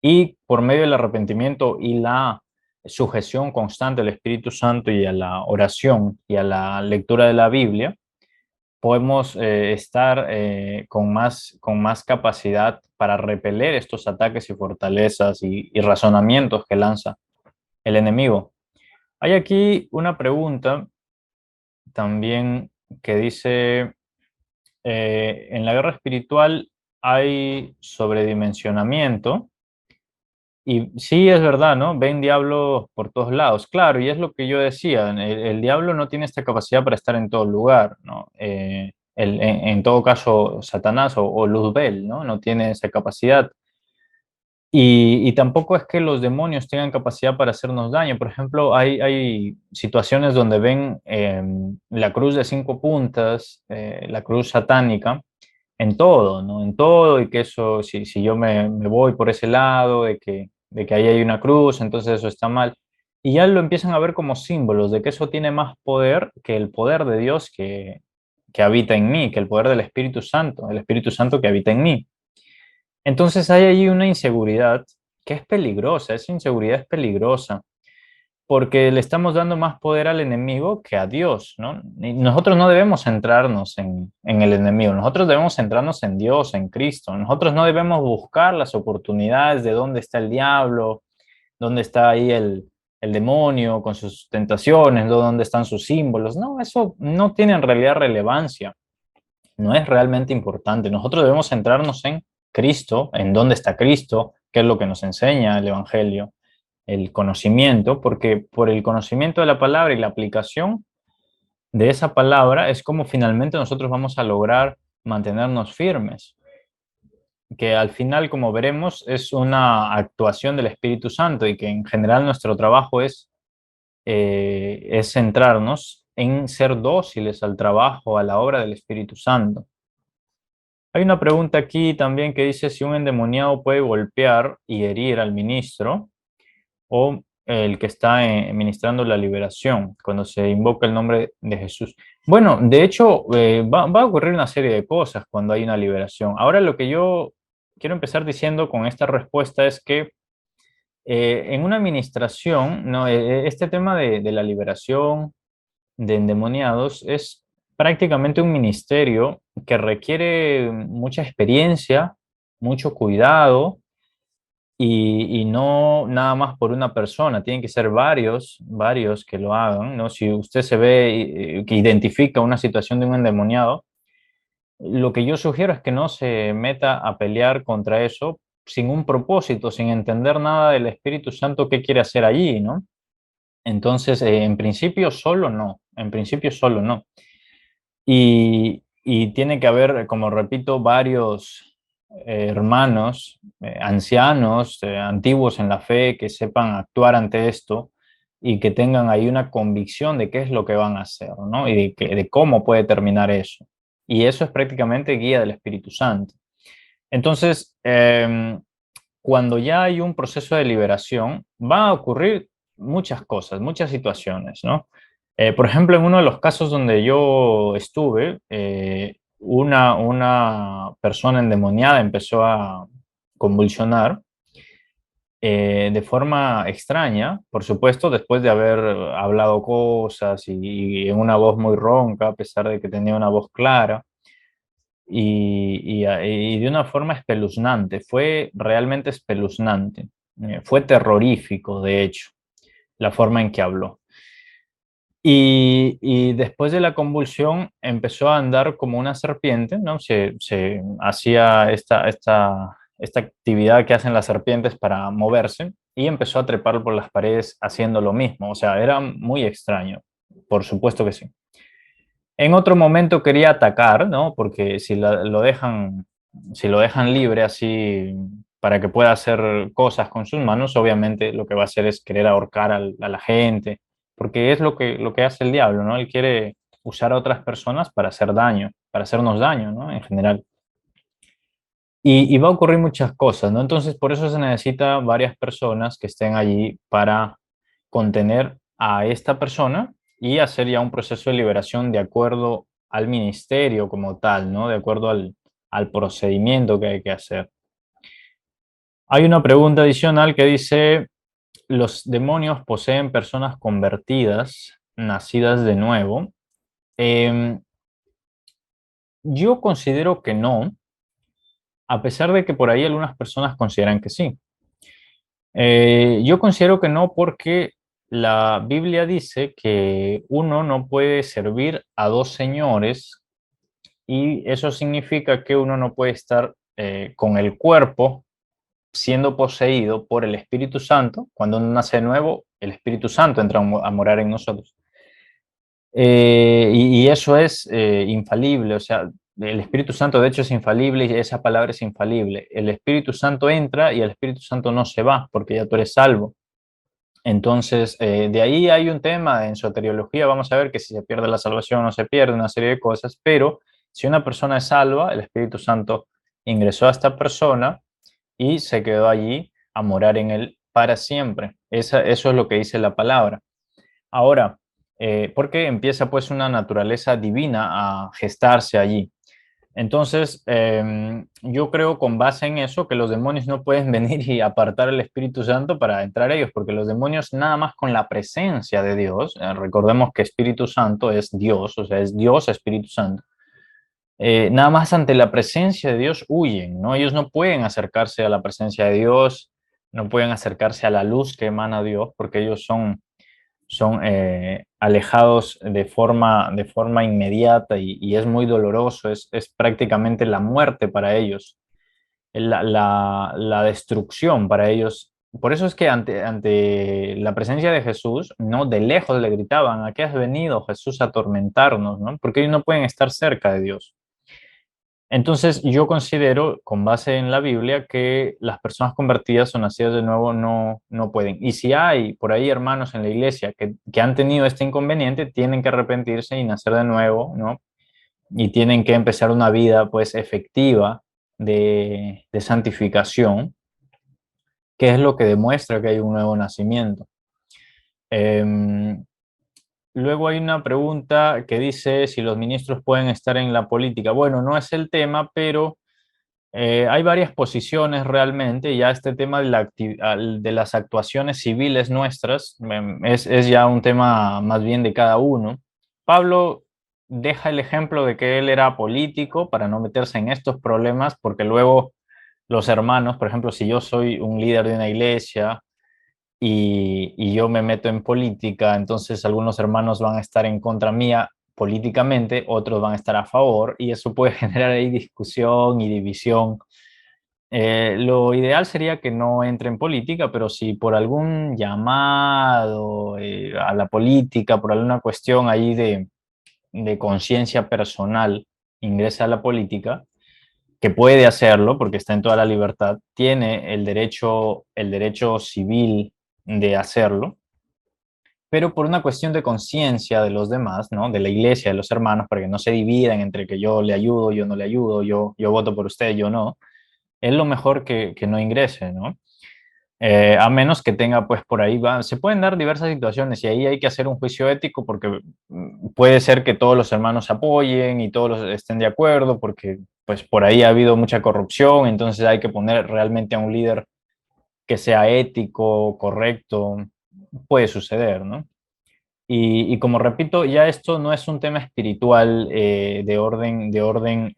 y por medio del arrepentimiento y la sujeción constante al Espíritu Santo y a la oración y a la lectura de la Biblia, podemos estar con más capacidad para repeler estos ataques y fortalezas y razonamientos que lanza el enemigo. Hay aquí una pregunta también que dice, en la guerra espiritual hay sobredimensionamiento. Y sí, es verdad, ¿no? Ven diablos por todos lados. Claro, y es lo que yo decía, el diablo no tiene esta capacidad para estar en todo lugar, ¿no? En todo caso, Satanás o Luzbel, ¿no? No tiene esa capacidad. Y tampoco es que los demonios tengan capacidad para hacernos daño. Por ejemplo, hay situaciones donde ven la cruz de 5 puntas, la cruz satánica, en todo, ¿no? En todo, y que eso, si yo me voy por ese lado, de que ahí hay una cruz, entonces eso está mal. Y ya lo empiezan a ver como símbolos de que eso tiene más poder que el poder de Dios que habita en mí, que el poder del Espíritu Santo, el Espíritu Santo que habita en mí. Entonces hay ahí una inseguridad que es peligrosa, esa inseguridad es peligrosa, porque le estamos dando más poder al enemigo que a Dios, ¿no? Y nosotros no debemos centrarnos en el enemigo, nosotros debemos centrarnos en Dios, en Cristo. Nosotros no debemos buscar las oportunidades de dónde está el diablo, dónde está ahí el demonio con sus tentaciones, dónde están sus símbolos. No, eso no tiene en realidad relevancia, no es realmente importante. Nosotros debemos centrarnos en Cristo, en dónde está Cristo, qué es lo que nos enseña el Evangelio, el conocimiento, porque por el conocimiento de la palabra y la aplicación de esa palabra es como finalmente nosotros vamos a lograr mantenernos firmes, que al final, como veremos, es una actuación del Espíritu Santo y que en general nuestro trabajo es centrarnos en ser dóciles al trabajo, a la obra del Espíritu Santo. Hay una pregunta aquí también que dice si un endemoniado puede golpear y herir al ministro o el que está ministrando la liberación cuando se invoca el nombre de Jesús. Bueno, de hecho, va a ocurrir una serie de cosas cuando hay una liberación. Ahora lo que yo quiero empezar diciendo con esta respuesta es que en una administración, ¿no? Este tema de la liberación de endemoniados es prácticamente un ministerio que requiere mucha experiencia, mucho cuidado y no nada más por una persona, tienen que ser varios que lo hagan, ¿no? Si usted se ve que identifica una situación de un endemoniado, lo que yo sugiero es que no se meta a pelear contra eso sin un propósito, sin entender nada del Espíritu Santo qué quiere hacer allí, ¿no? Entonces, en principio solo no, en principio solo no. Y tiene que haber, como repito, varios hermanos, ancianos, antiguos en la fe, que sepan actuar ante esto y que tengan ahí una convicción de qué es lo que van a hacer, ¿no? Y de cómo puede terminar eso. Y eso es prácticamente guía del Espíritu Santo. Entonces, cuando ya hay un proceso de liberación, van a ocurrir muchas cosas, muchas situaciones, ¿no? Por ejemplo, en uno de los casos donde yo estuve, una persona endemoniada empezó a convulsionar de forma extraña, por supuesto, después de haber hablado cosas y en una voz muy ronca, a pesar de que tenía una voz clara y de una forma espeluznante, fue realmente espeluznante, fue terrorífico, de hecho, la forma en que habló. Y después de la convulsión empezó a andar como una serpiente, ¿no? Se hacía esta actividad que hacen las serpientes para moverse y empezó a trepar por las paredes haciendo lo mismo. O sea, era muy extraño, por supuesto que sí. En otro momento quería atacar, ¿no? Porque si lo dejan libre así para que pueda hacer cosas con sus manos, obviamente lo que va a hacer es querer ahorcar a la gente, porque es lo que hace el diablo, ¿no? Él quiere usar a otras personas para hacer daño, para hacernos daño, ¿no? En general. Y va a ocurrir muchas cosas, ¿no? Entonces, por eso se necesita varias personas que estén allí para contener a esta persona y hacer ya un proceso de liberación de acuerdo al ministerio como tal, ¿no? De acuerdo al procedimiento que hay que hacer. Hay una pregunta adicional que dice, ¿los demonios poseen personas convertidas, nacidas de nuevo? Em, Yo considero que no, a pesar de que por ahí algunas personas consideran que sí. Yo considero que no porque la Biblia dice que uno no puede servir a dos señores y eso significa que uno no puede estar con el cuerpo siendo poseído por el Espíritu Santo. Cuando uno nace de nuevo, el Espíritu Santo entra a morar en nosotros. Y eso es infalible, o sea, el Espíritu Santo de hecho es infalible y esa palabra es infalible. El Espíritu Santo entra y el Espíritu Santo no se va porque ya tú eres salvo. Entonces, de ahí hay un tema en soteriología, vamos a ver que si se pierde la salvación o no se pierde, una serie de cosas, pero si una persona es salva, el Espíritu Santo ingresó a esta persona y se quedó allí a morar en él para siempre. Eso es lo que dice la palabra. Ahora, porque empieza pues una naturaleza divina a gestarse allí. Entonces, yo creo con base en eso que los demonios no pueden venir y apartar el Espíritu Santo para entrar a ellos, porque los demonios nada más con la presencia de Dios, recordemos que Espíritu Santo es Dios, o sea, es Dios Espíritu Santo, nada más ante la presencia de Dios huyen, ¿no? Ellos no pueden acercarse a la presencia de Dios, no pueden acercarse a la luz que emana Dios, porque ellos son alejados de forma inmediata y es muy doloroso, es prácticamente la muerte para ellos, la destrucción para ellos. Por eso es que ante la presencia de Jesús, ¿no? De lejos le gritaban: ¿a qué has venido, Jesús, a atormentarnos? ¿No? Porque ellos no pueden estar cerca de Dios. Entonces, yo considero, con base en la Biblia, que las personas convertidas o nacidas de nuevo no pueden. Y si hay por ahí hermanos en la iglesia que han tenido este inconveniente, tienen que arrepentirse y nacer de nuevo, ¿no? Y tienen que empezar una vida, pues, efectiva de santificación, que es lo que demuestra que hay un nuevo nacimiento. Em, Luego hay una pregunta que dice si los ministros pueden estar en la política. Bueno, no es el tema, pero hay varias posiciones realmente, ya este tema de las actuaciones civiles nuestras es ya un tema más bien de cada uno. Pablo deja el ejemplo de que él era político para no meterse en estos problemas, porque luego los hermanos, por ejemplo, si yo soy un líder de una iglesia y yo me meto en política, entonces algunos hermanos van a estar en contra mía políticamente, otros van a estar a favor y eso puede generar ahí discusión y división. Lo ideal sería que no entre en política, pero si por algún llamado a la política, por alguna cuestión ahí de conciencia personal, ingresa a la política, que puede hacerlo porque está en toda la libertad, tiene el derecho civil de hacerlo, pero por una cuestión de conciencia de los demás, ¿no? De la iglesia, de los hermanos, para que no se dividan entre que yo le ayudo, yo no le ayudo, yo voto por usted, yo no, es lo mejor que no ingrese, ¿no? A menos que tenga, pues por ahí se pueden dar diversas situaciones y ahí hay que hacer un juicio ético porque puede ser que todos los hermanos se apoyen y todos estén de acuerdo porque pues por ahí ha habido mucha corrupción, entonces hay que poner realmente a un líder que sea ético, correcto, puede suceder, ¿no? Y como repito, ya esto no es un tema espiritual de orden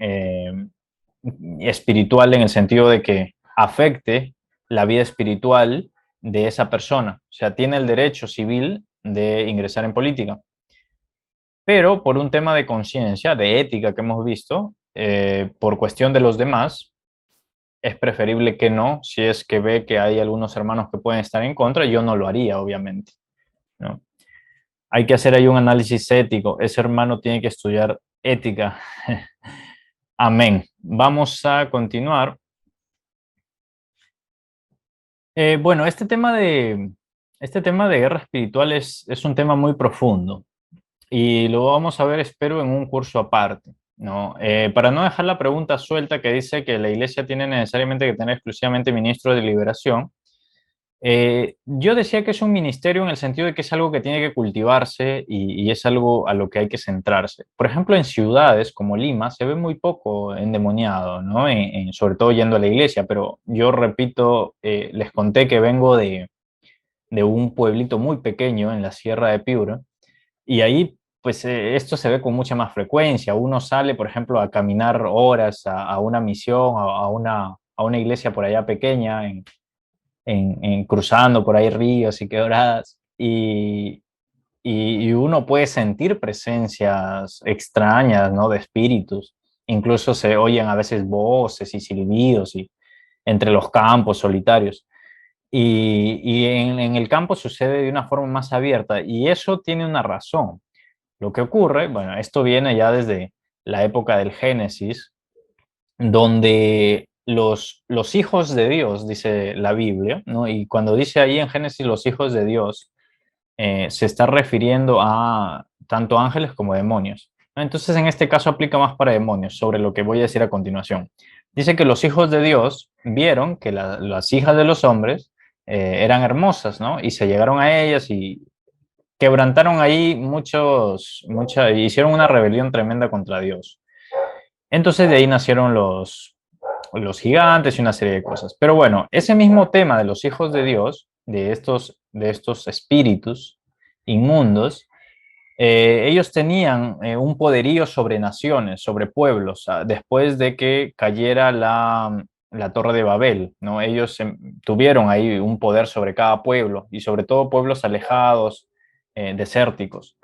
espiritual en el sentido de que afecte la vida espiritual de esa persona. O sea, tiene el derecho civil de ingresar en política. Pero por un tema de conciencia, de ética que hemos visto, por cuestión de los demás, es preferible que no. Si es que ve que hay algunos hermanos que pueden estar en contra, yo no lo haría, obviamente, ¿no? Hay que hacer ahí un análisis ético. Ese hermano tiene que estudiar ética. Amén. Vamos a continuar. Bueno, este tema de guerra espiritual es un tema muy profundo y lo vamos a ver, espero, en un curso aparte, ¿no? Para no dejar la pregunta suelta que dice que la iglesia tiene necesariamente que tener exclusivamente ministro de liberación, yo decía que es un ministerio en el sentido de que es algo que tiene que cultivarse y es algo a lo que hay que centrarse. Por ejemplo, en ciudades como Lima se ve muy poco endemoniado, ¿no? Sobre todo yendo a la iglesia, pero yo repito, les conté que vengo de un pueblito muy pequeño en la Sierra de Piura y ahí pues esto se ve con mucha más frecuencia. Uno sale, por ejemplo, a caminar horas a una misión, a una iglesia por allá pequeña, en cruzando por ahí ríos y quebradas, y uno puede sentir presencias extrañas, ¿no? De espíritus. Incluso se oyen a veces voces y silbidos y, entre los campos solitarios. Y en el campo sucede de una forma más abierta y eso tiene una razón. Lo que ocurre, bueno, esto viene ya desde la época del Génesis, donde los hijos de Dios, dice la Biblia, ¿no? Y cuando dice ahí en Génesis los hijos de Dios, se está refiriendo a tanto ángeles como demonios, ¿no? Entonces, en este caso aplica más para demonios, sobre lo que voy a decir a continuación. Dice que los hijos de Dios vieron que las hijas de los hombres eran hermosas, ¿no? Y se llegaron a ellas y quebrantaron ahí hicieron una rebelión tremenda contra Dios. Entonces de ahí nacieron los gigantes y una serie de cosas. Pero bueno, ese mismo tema de los hijos de Dios, de estos espíritus inmundos, ellos tenían un poderío sobre naciones, sobre pueblos, después de que cayera la Torre de Babel, ¿no? Ellos tuvieron ahí un poder sobre cada pueblo y sobre todo pueblos alejados, desérticos.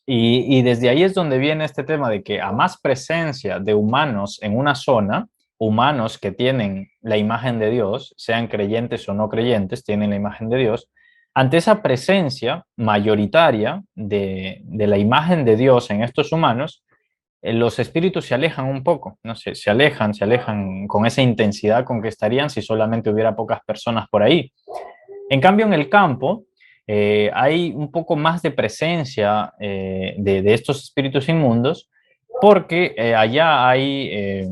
Y desde ahí es donde viene este tema de que a más presencia de humanos en una zona, humanos que tienen la imagen de Dios, sean creyentes o no creyentes, tienen la imagen de Dios, ante esa presencia mayoritaria de la imagen de Dios en estos humanos, los espíritus se alejan un poco, no sé, se alejan con esa intensidad con que estarían si solamente hubiera pocas personas por ahí. En cambio, en el campo hay un poco más de presencia de estos espíritus inmundos porque allá hay,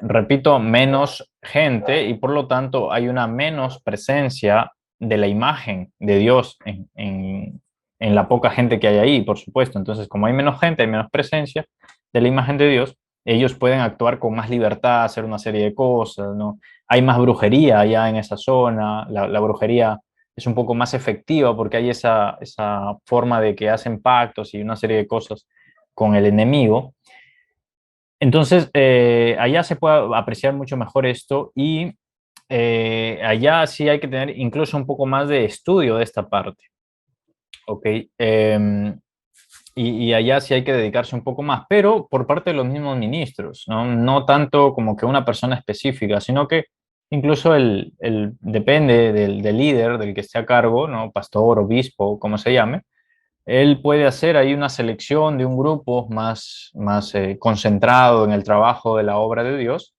repito, menos gente y por lo tanto hay una menos presencia de la imagen de Dios en la poca gente que hay ahí, por supuesto. Entonces, como hay menos gente, hay menos presencia de la imagen de Dios, ellos pueden actuar con más libertad, hacer una serie de cosas, ¿no? Hay más brujería allá en esa zona, la brujería es un poco más efectiva porque hay esa forma de que hacen pactos y una serie de cosas con el enemigo. Entonces, allá se puede apreciar mucho mejor esto y allá sí hay que tener incluso un poco más de estudio de esta parte, ¿ok? Y allá sí hay que dedicarse un poco más, pero por parte de los mismos ministros, ¿no? No tanto como que una persona específica, sino que incluso depende del líder, del que esté a cargo, ¿no? Pastor, obispo, como se llame, él puede hacer ahí una selección de un grupo más concentrado en el trabajo de la obra de Dios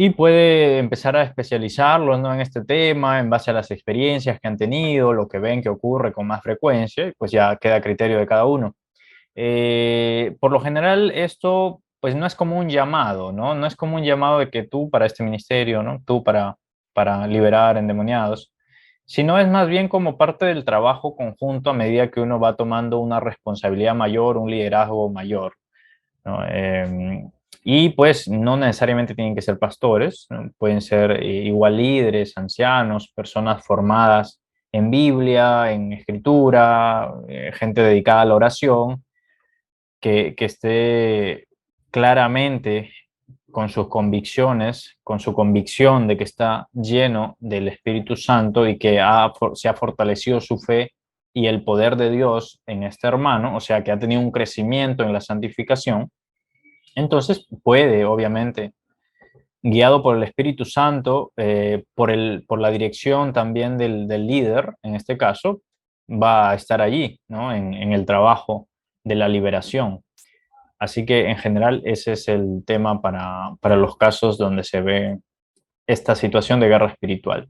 y puede empezar a especializarlos, ¿no? En este tema en base a las experiencias que han tenido, lo que ven que ocurre con más frecuencia, y pues ya queda a criterio de cada uno. Por lo general, esto pues no es como un llamado, ¿no? No es como un llamado de que tú para este ministerio, ¿no? Tú para liberar endemoniados, sino es más bien como parte del trabajo conjunto a medida que uno va tomando una responsabilidad mayor, un liderazgo mayor, ¿no? Y pues no necesariamente tienen que ser pastores, ¿no? Pueden ser igual líderes, ancianos, personas formadas en Biblia, en escritura, gente dedicada a la oración que esté claramente con sus convicciones, con su convicción de que está lleno del Espíritu Santo y que se ha fortalecido su fe y el poder de Dios en este hermano, o sea, que ha tenido un crecimiento en la santificación, entonces puede, obviamente, guiado por el Espíritu Santo, por la dirección también del líder, en este caso, va a estar allí, ¿no? En el trabajo de la liberación. Así que en general ese es el tema para los casos donde se ve esta situación de guerra espiritual.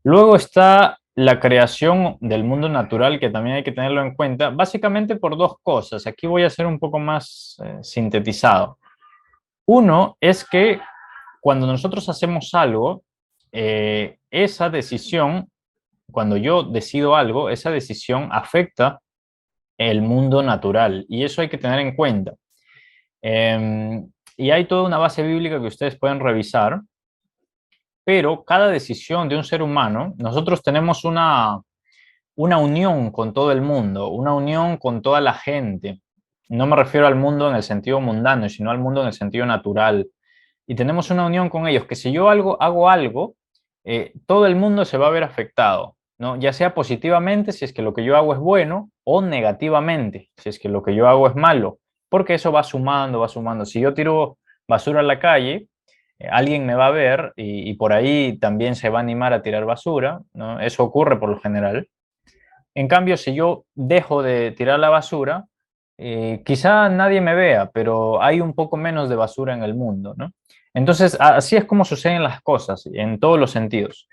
Luego está la creación del mundo natural, que también hay que tenerlo en cuenta, básicamente por dos cosas. Aquí voy a ser un poco más sintetizado. Uno es que cuando nosotros hacemos algo, esa decisión, cuando yo decido algo, esa decisión afecta el mundo natural y eso hay que tener en cuenta. Y hay toda una base bíblica que ustedes pueden revisar, pero cada decisión de un ser humano, nosotros tenemos una unión con todo el mundo, una unión con toda la gente. No me refiero al mundo en el sentido mundano, sino al mundo en el sentido natural. Y tenemos una unión con ellos, que si yo hago algo, todo el mundo se va a ver afectado, ¿no? Ya sea positivamente, si es que lo que yo hago es bueno, o negativamente, si es que lo que yo hago es malo, porque eso va sumando, va sumando. Si yo tiro basura a la calle, alguien me va a ver y por ahí también se va a animar a tirar basura, ¿no? Eso ocurre por lo general. En cambio, si yo dejo de tirar la basura, quizá nadie me vea, pero hay un poco menos de basura en el mundo, ¿no? Entonces, así es como suceden las cosas, en todos los sentidos.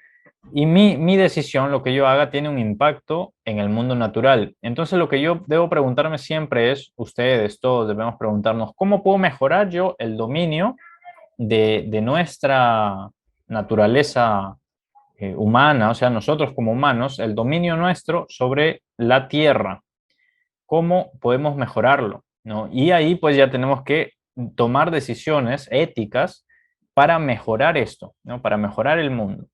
Y mi decisión, lo que yo haga, tiene un impacto en el mundo natural. Entonces, lo que yo debo preguntarme siempre es, ustedes todos debemos preguntarnos, ¿cómo puedo mejorar yo el dominio de nuestra naturaleza humana, o sea, nosotros como humanos, el dominio nuestro sobre la tierra? ¿Cómo podemos mejorarlo? ¿No? Y ahí pues ya tenemos que tomar decisiones éticas para mejorar esto, ¿no? Para mejorar el mundo.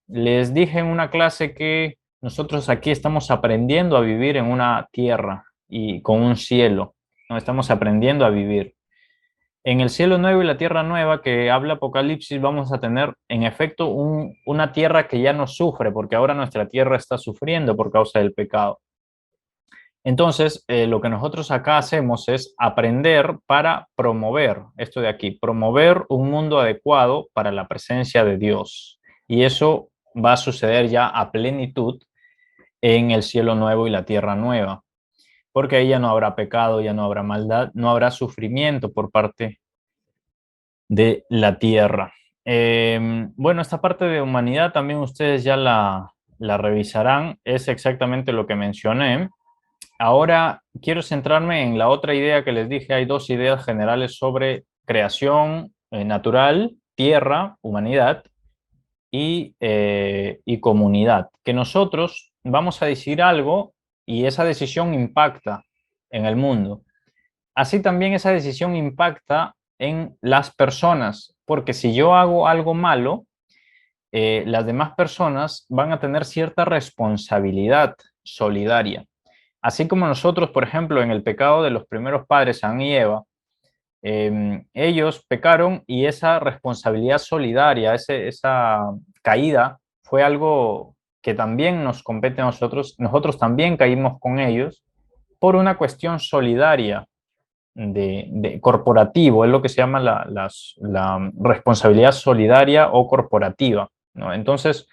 Les dije en una clase que nosotros aquí estamos aprendiendo a vivir en una tierra y con un cielo, ¿no? Estamos aprendiendo a vivir. En el cielo nuevo y la tierra nueva que habla Apocalipsis vamos a tener en efecto una tierra que ya no sufre, porque ahora nuestra tierra está sufriendo por causa del pecado. Entonces, lo que nosotros acá hacemos es aprender para promover esto de aquí, promover un mundo adecuado para la presencia de Dios. Y eso va a suceder ya a plenitud en el cielo nuevo y la tierra nueva, porque ahí ya no habrá pecado, ya no habrá maldad, no habrá sufrimiento por parte de la tierra. Bueno, esta parte de humanidad también ustedes ya la revisarán, es exactamente lo que mencioné. Ahora quiero centrarme en la otra idea que les dije. Hay dos ideas generales sobre creación natural, tierra, humanidad y comunidad. Que nosotros vamos a decidir algo y esa decisión impacta en el mundo. Así también esa decisión impacta en las personas, porque si yo hago algo malo, las demás personas van a tener cierta responsabilidad solidaria. Así como nosotros, por ejemplo, en el pecado de los primeros padres, Adán y Eva, ellos pecaron y esa responsabilidad solidaria, esa caída, fue algo que también nos compete a nosotros. Nosotros también caímos con ellos por una cuestión solidaria de corporativo, es lo que se llama la responsabilidad solidaria o corporativa, ¿no? Entonces,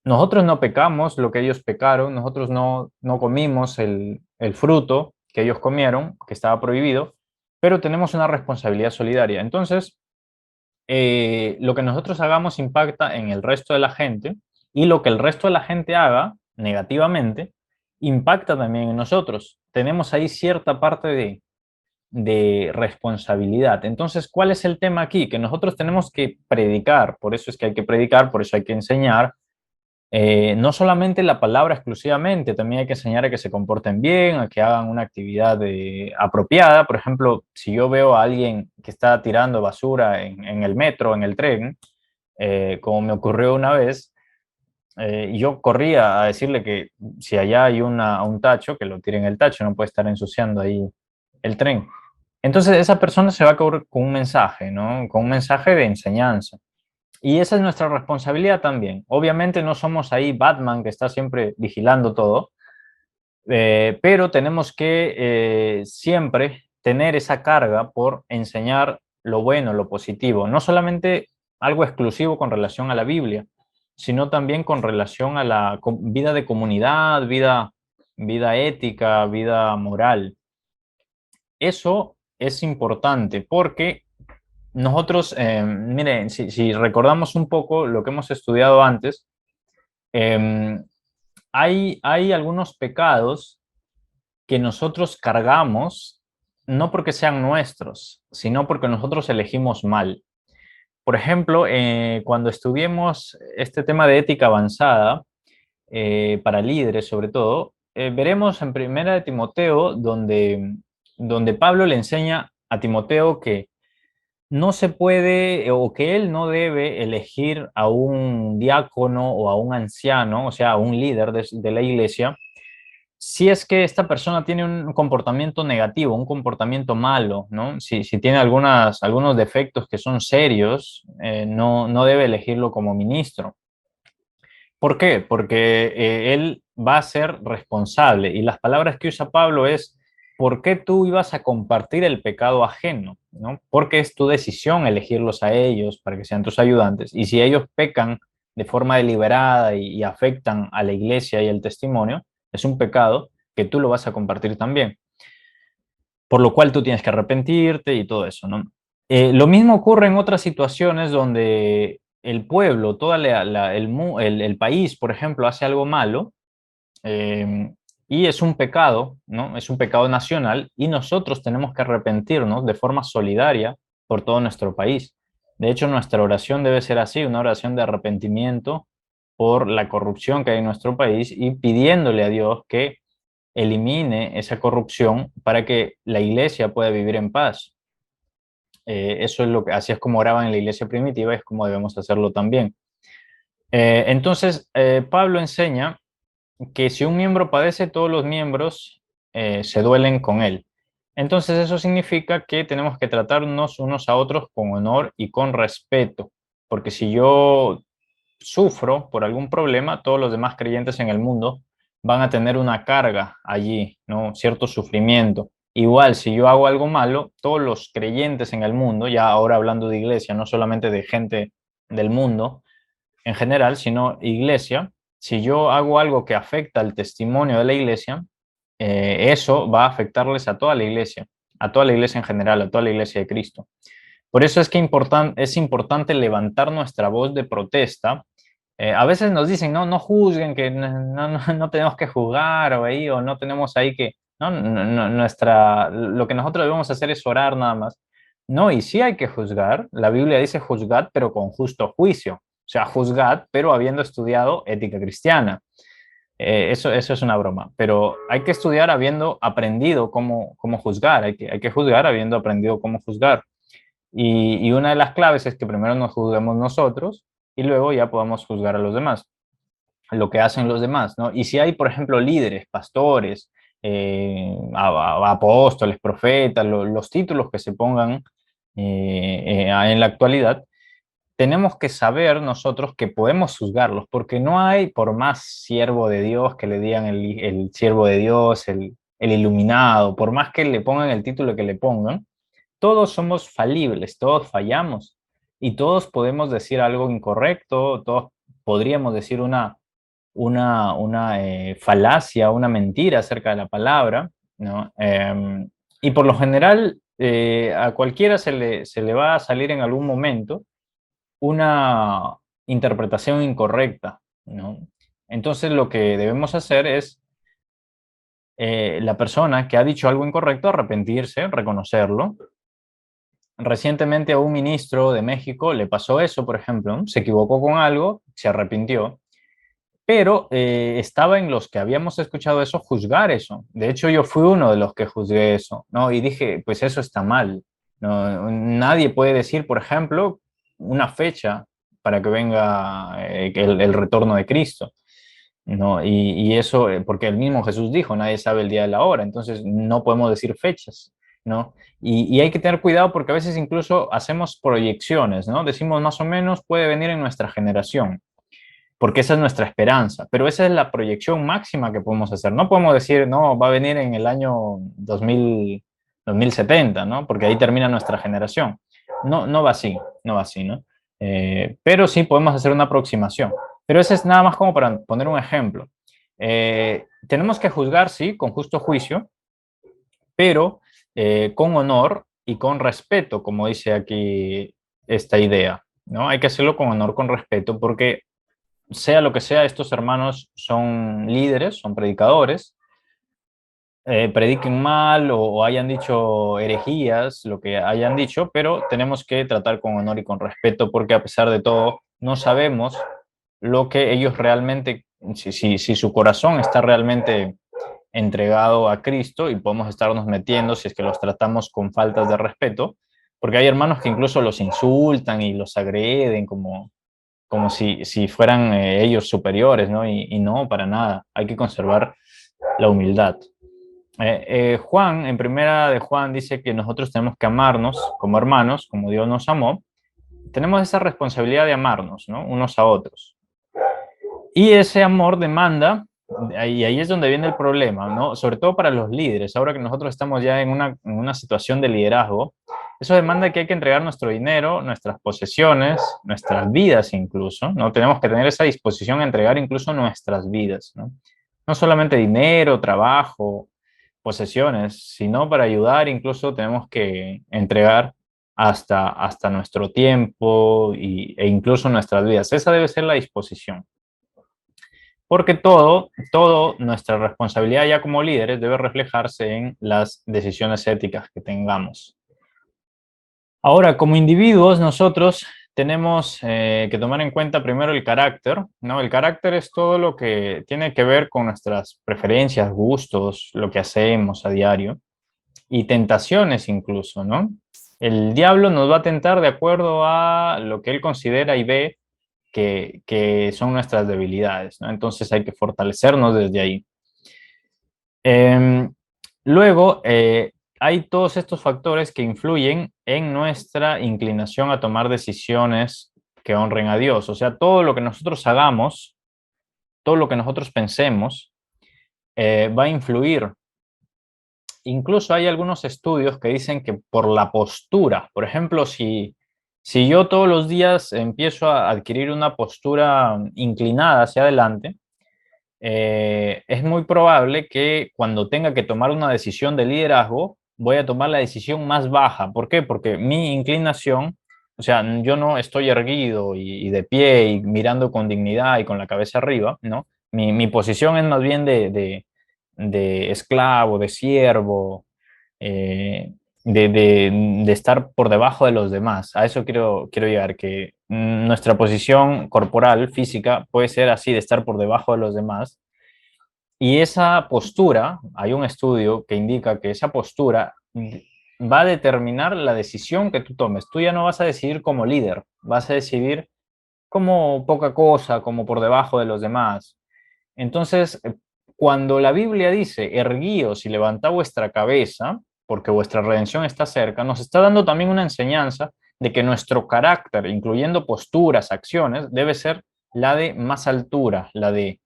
nosotros no pecamos lo que ellos pecaron, nosotros no comimos el fruto que ellos comieron, que estaba prohibido, pero tenemos una responsabilidad solidaria. Entonces, lo que nosotros hagamos impacta en el resto de la gente y lo que el resto de la gente haga negativamente impacta también en nosotros. Tenemos ahí cierta parte de responsabilidad. Entonces, ¿cuál es el tema aquí? Que nosotros tenemos que predicar, por eso es que hay que predicar, por eso hay que enseñar, no solamente la palabra exclusivamente, también hay que enseñar a que se comporten bien, a que hagan una actividad apropiada. Por ejemplo, si yo veo a alguien que está tirando basura en el metro, en el tren, como me ocurrió una vez, yo corría a decirle que si allá hay un tacho, que lo tire en el tacho, no puede estar ensuciando ahí el tren. Entonces esa persona se va a cubrir con un mensaje, ¿no? Con un mensaje de enseñanza. Y esa es nuestra responsabilidad también. Obviamente no somos ahí Batman que está siempre vigilando todo, pero tenemos que siempre tener esa carga por enseñar lo bueno, lo positivo. No solamente algo exclusivo con relación a la Biblia, sino también con relación a la vida de comunidad, vida ética, vida moral. Eso es importante porque nosotros, miren, si recordamos un poco lo que hemos estudiado antes, eh, hay algunos pecados que nosotros cargamos no porque sean nuestros, sino porque nosotros elegimos mal. Por ejemplo, cuando estudiemos este tema de ética avanzada, para líderes sobre todo, veremos en Primera de Timoteo donde Pablo le enseña a Timoteo que no se puede o que él no debe elegir a un diácono o a un anciano, o sea, a un líder de la iglesia, si es que esta persona tiene un comportamiento negativo, un comportamiento malo, ¿no? Si tiene algunos defectos que son serios, no debe elegirlo como ministro. ¿Por qué? Porque él va a ser responsable y las palabras que usa Pablo es, ¿por qué tú ibas a compartir el pecado ajeno? ¿No? Porque es tu decisión elegirlos a ellos para que sean tus ayudantes. Y si ellos pecan de forma deliberada y afectan a la iglesia y el testimonio, es un pecado que tú lo vas a compartir también. Por lo cual tú tienes que arrepentirte y todo eso, ¿no? Lo mismo ocurre en otras situaciones donde el pueblo, el país, por ejemplo, hace algo malo, eh, y es un pecado, ¿no? Es un pecado nacional y nosotros tenemos que arrepentirnos de forma solidaria por todo nuestro país. De hecho, nuestra oración debe ser así, una oración de arrepentimiento por la corrupción que hay en nuestro país y pidiéndole a Dios que elimine esa corrupción para que la iglesia pueda vivir en paz. Eso es así es como oraban en la iglesia primitiva, es como debemos hacerlo también. Entonces, Pablo enseña que si un miembro padece, todos los miembros se duelen con él. Entonces, eso significa que tenemos que tratarnos unos a otros con honor y con respeto, porque si yo sufro por algún problema, todos los demás creyentes en el mundo van a tener una carga allí, ¿no? Cierto sufrimiento. Igual, si yo hago algo malo, todos los creyentes en el mundo, ya ahora hablando de iglesia, no solamente de gente del mundo en general, sino iglesia, si yo hago algo que afecta al testimonio de la iglesia, eso va a afectarles a toda la iglesia en general, a toda la iglesia de Cristo. Por eso es que es importante levantar nuestra voz de protesta. A veces nos dicen, no, no juzguen, que no tenemos que juzgar o ahí, o no tenemos ahí que, lo que nosotros debemos hacer es orar nada más. No, y sí hay que juzgar. La Biblia dice juzgad, pero con justo juicio. O sea, juzgad, pero habiendo estudiado ética cristiana. Eso es una broma, pero hay que estudiar habiendo aprendido cómo juzgar, hay que juzgar habiendo aprendido cómo juzgar. Y una de las claves es que primero nos juzguemos nosotros y luego ya podamos juzgar a los demás, lo que hacen los demás, ¿no? Y si hay, por ejemplo, líderes, pastores, apóstoles, profetas, los títulos que se pongan en la actualidad, tenemos que saber nosotros que podemos juzgarlos, porque no hay, por más siervo de Dios que le digan el siervo de Dios, el iluminado, por más que le pongan el título que le pongan, todos somos falibles, todos fallamos y todos podemos decir algo incorrecto, todos podríamos decir una falacia, una mentira acerca de la palabra, ¿no? Y por lo general, a cualquiera se le va a salir en algún momento una interpretación incorrecta, ¿no? Entonces lo que debemos hacer es la persona que ha dicho algo incorrecto arrepentirse, reconocerlo. Recientemente a un ministro de México le pasó eso, por ejemplo, ¿no? Se equivocó con algo, se arrepintió, pero estaba en los que habíamos escuchado eso, juzgar eso. De hecho, yo fui uno de los que juzgué eso, ¿no? Y dije, pues eso está mal. ¿No? Nadie puede decir, por ejemplo, una fecha para que venga el retorno de Cristo, ¿no? Y eso, porque el mismo Jesús dijo, nadie sabe el día de la hora, entonces no podemos decir fechas, ¿no? Y hay que tener cuidado porque a veces incluso hacemos proyecciones, ¿no? Decimos más o menos puede venir en nuestra generación, porque esa es nuestra esperanza, pero esa es la proyección máxima que podemos hacer. No podemos decir, no, va a venir en el año 2070, ¿no? Porque ahí termina nuestra generación. No va así, no va así, ¿no? Pero sí podemos hacer una aproximación. Pero ese es nada más como para poner un ejemplo. Tenemos que juzgar, sí, con justo juicio, pero con honor y con respeto, como dice aquí esta idea, ¿no? Hay que hacerlo con honor, con respeto, porque sea lo que sea, estos hermanos son líderes, son predicadores, prediquen mal o hayan dicho herejías, lo que hayan dicho, pero tenemos que tratar con honor y con respeto porque a pesar de todo no sabemos lo que ellos realmente, si su corazón está realmente entregado a Cristo y podemos estarnos metiendo si es que los tratamos con faltas de respeto, porque hay hermanos que incluso los insultan y los agreden como si fueran ellos superiores, ¿no? Y no, para nada. Hay que conservar la humildad. Juan, en primera de Juan, dice que nosotros tenemos que amarnos como hermanos, como Dios nos amó. Tenemos esa responsabilidad de amarnos, ¿no? Unos a otros. Y ese amor demanda, y ahí es donde viene el problema, ¿no? Sobre todo para los líderes, ahora que nosotros estamos ya en una situación de liderazgo, eso demanda que hay que entregar nuestro dinero, nuestras posesiones, nuestras vidas incluso, ¿no? Tenemos que tener esa disposición a entregar incluso nuestras vidas, ¿no? No solamente dinero, trabajo, posesiones, sino para ayudar incluso tenemos que entregar hasta nuestro tiempo e incluso nuestras vidas. Esa debe ser la disposición. Porque todo nuestra responsabilidad ya como líderes debe reflejarse en las decisiones éticas que tengamos. Ahora, como individuos, nosotros tenemos que tomar en cuenta primero el carácter, ¿no? El carácter es todo lo que tiene que ver con nuestras preferencias, gustos, lo que hacemos a diario y tentaciones incluso, ¿no? El diablo nos va a tentar de acuerdo a lo que él considera y ve que son nuestras debilidades, ¿no? Entonces hay que fortalecernos desde ahí. Em, Luego, hay todos estos factores que influyen en nuestra inclinación a tomar decisiones que honren a Dios. O sea, todo lo que nosotros hagamos, todo lo que nosotros pensemos, va a influir. Incluso hay algunos estudios que dicen que por la postura, por ejemplo, si yo todos los días empiezo a adquirir una postura inclinada hacia adelante, es muy probable que cuando tenga que tomar una decisión de liderazgo, voy a tomar la decisión más baja. ¿Por qué? Porque mi inclinación, o sea, yo no estoy erguido y de pie y mirando con dignidad y con la cabeza arriba, ¿no? Mi posición es más bien de esclavo, de siervo, eh, de estar por debajo de los demás. A eso quiero llegar, que nuestra posición corporal, física, puede ser así, de estar por debajo de los demás. Y esa postura, hay un estudio que indica que esa postura va a determinar la decisión que tú tomes. Tú ya no vas a decidir como líder, vas a decidir como poca cosa, como por debajo de los demás. Entonces, cuando la Biblia dice, erguíos y levantad vuestra cabeza, porque vuestra redención está cerca, nos está dando también una enseñanza de que nuestro carácter, incluyendo posturas, acciones, debe ser la de más altura, la de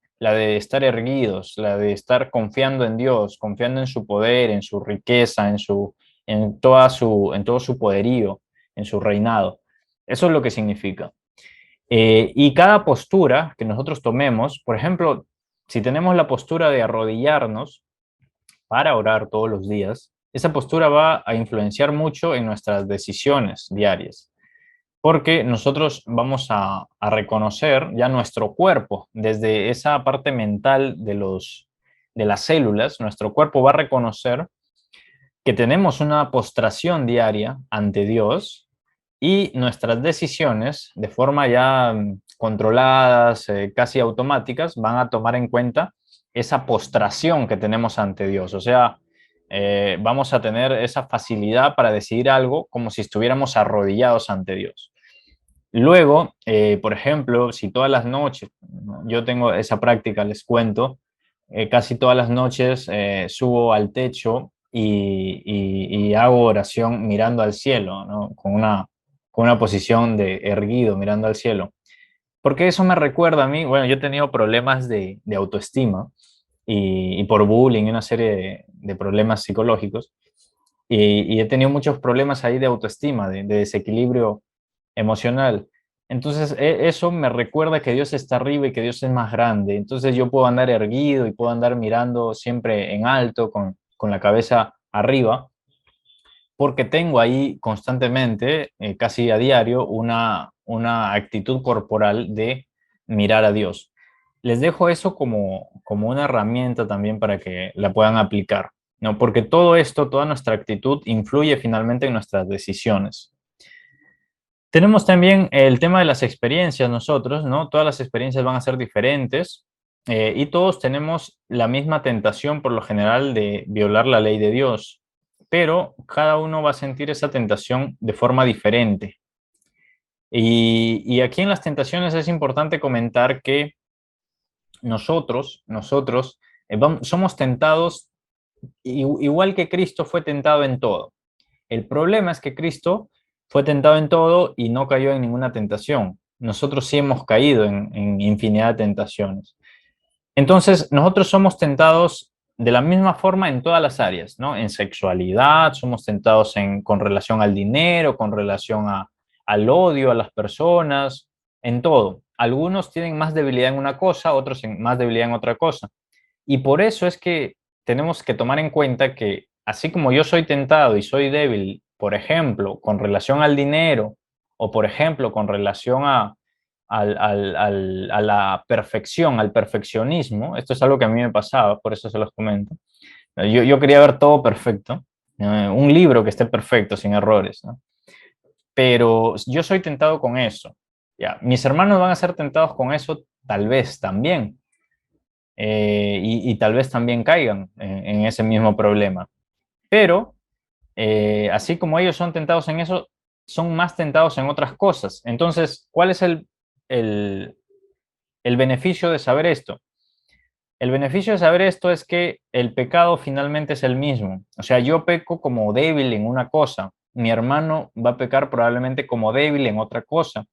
estar erguidos, la de estar confiando en Dios, confiando en su poder, en su riqueza, en todo su poderío, en su reinado. Eso es lo que significa. Y cada postura que nosotros tomemos, por ejemplo, si tenemos la postura de arrodillarnos para orar todos los días, esa postura va a influenciar mucho en nuestras decisiones diarias, porque nosotros vamos a reconocer ya nuestro cuerpo desde esa parte mental de las células, nuestro cuerpo va a reconocer que tenemos una postración diaria ante Dios y nuestras decisiones, de forma ya controladas, casi automáticas, van a tomar en cuenta esa postración que tenemos ante Dios. O sea, vamos a tener esa facilidad para decidir algo como si estuviéramos arrodillados ante Dios. Luego, por ejemplo, si todas las noches, ¿no? Yo tengo esa práctica, les cuento, casi todas las noches subo al techo y hago oración mirando al cielo, ¿no? Con una posición de erguido, mirando al cielo. Porque eso me recuerda a mí, bueno, yo he tenido problemas de autoestima y por bullying y una serie de problemas psicológicos y he tenido muchos problemas ahí de autoestima, de desequilibrio emocional. Entonces, eso me recuerda que Dios está arriba y que Dios es más grande. Entonces, yo puedo andar erguido y puedo andar mirando siempre en alto, con la cabeza arriba, porque tengo ahí constantemente, casi a diario, una actitud corporal de mirar a Dios. Les dejo eso como una herramienta también para que la puedan aplicar, ¿no? Porque todo esto, toda nuestra actitud influye finalmente en nuestras decisiones. Tenemos también el tema de las experiencias nosotros, ¿no? Todas las experiencias van a ser diferentes y todos tenemos la misma tentación por lo general de violar la ley de Dios, pero cada uno va a sentir esa tentación de forma diferente. Y aquí en las tentaciones es importante comentar que nosotros Somos tentados igual que Cristo fue tentado en todo. El problema es que Cristo fue tentado en todo y no cayó en ninguna tentación. Nosotros sí hemos caído en infinidad de tentaciones. Entonces, nosotros somos tentados de la misma forma en todas las áreas, ¿no? En sexualidad, somos tentados con relación al dinero, con relación al odio a las personas, en todo. Algunos tienen más debilidad en una cosa, otros más debilidad en otra cosa. Y por eso es que tenemos que tomar en cuenta que así como yo soy tentado y soy débil, por ejemplo, con relación al dinero o por ejemplo con relación a la perfección, al perfeccionismo, esto es algo que a mí me pasaba, por eso se los comento. Yo quería ver todo perfecto, un libro que esté perfecto, sin errores, ¿no? Pero yo soy tentado con eso. Ya, mis hermanos van a ser tentados con eso, tal vez también, y tal vez también caigan en ese mismo problema. Pero así como ellos son tentados en eso, son más tentados en otras cosas. Entonces, ¿cuál es el, el beneficio de saber esto? El beneficio de saber esto es que el pecado finalmente es el mismo. O sea, yo peco como débil en una cosa, mi hermano va a pecar probablemente como débil en otra cosa.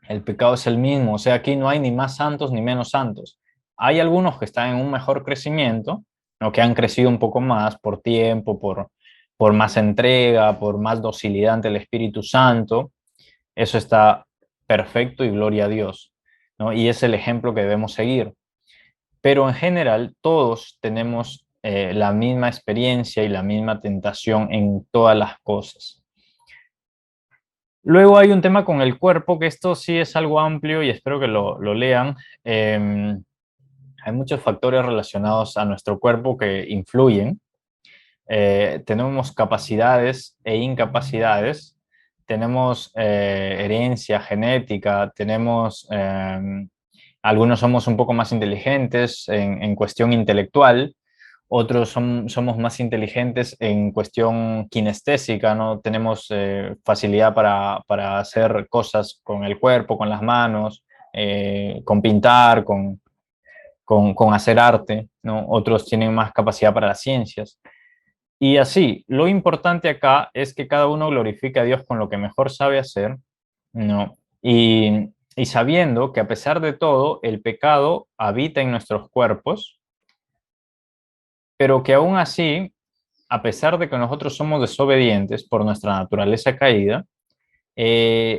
El pecado es el mismo, o sea, aquí no hay ni más santos ni menos santos. Hay algunos que están en un mejor crecimiento, ¿no? Que han crecido un poco más por tiempo, por más entrega, por más docilidad ante el Espíritu Santo. Eso está perfecto y gloria a Dios, ¿no? Y es el ejemplo que debemos seguir. Pero en general, todos tenemos la misma experiencia y la misma tentación en todas las cosas. Luego hay un tema con el cuerpo, que esto sí es algo amplio y espero que lo lean. Hay muchos factores relacionados a nuestro cuerpo que influyen. Tenemos capacidades e incapacidades, tenemos herencia genética, algunos somos un poco más inteligentes en cuestión intelectual, otros somos más inteligentes en cuestión kinestésica, ¿no? Tenemos facilidad para hacer cosas con el cuerpo, con las manos, con pintar, con hacer arte, ¿no? Otros tienen más capacidad para las ciencias. Y así, lo importante acá es que cada uno glorifique a Dios con lo que mejor sabe hacer, ¿no? Y sabiendo que a pesar de todo, el pecado habita en nuestros cuerpos, pero que aún así, a pesar de que nosotros somos desobedientes por nuestra naturaleza caída,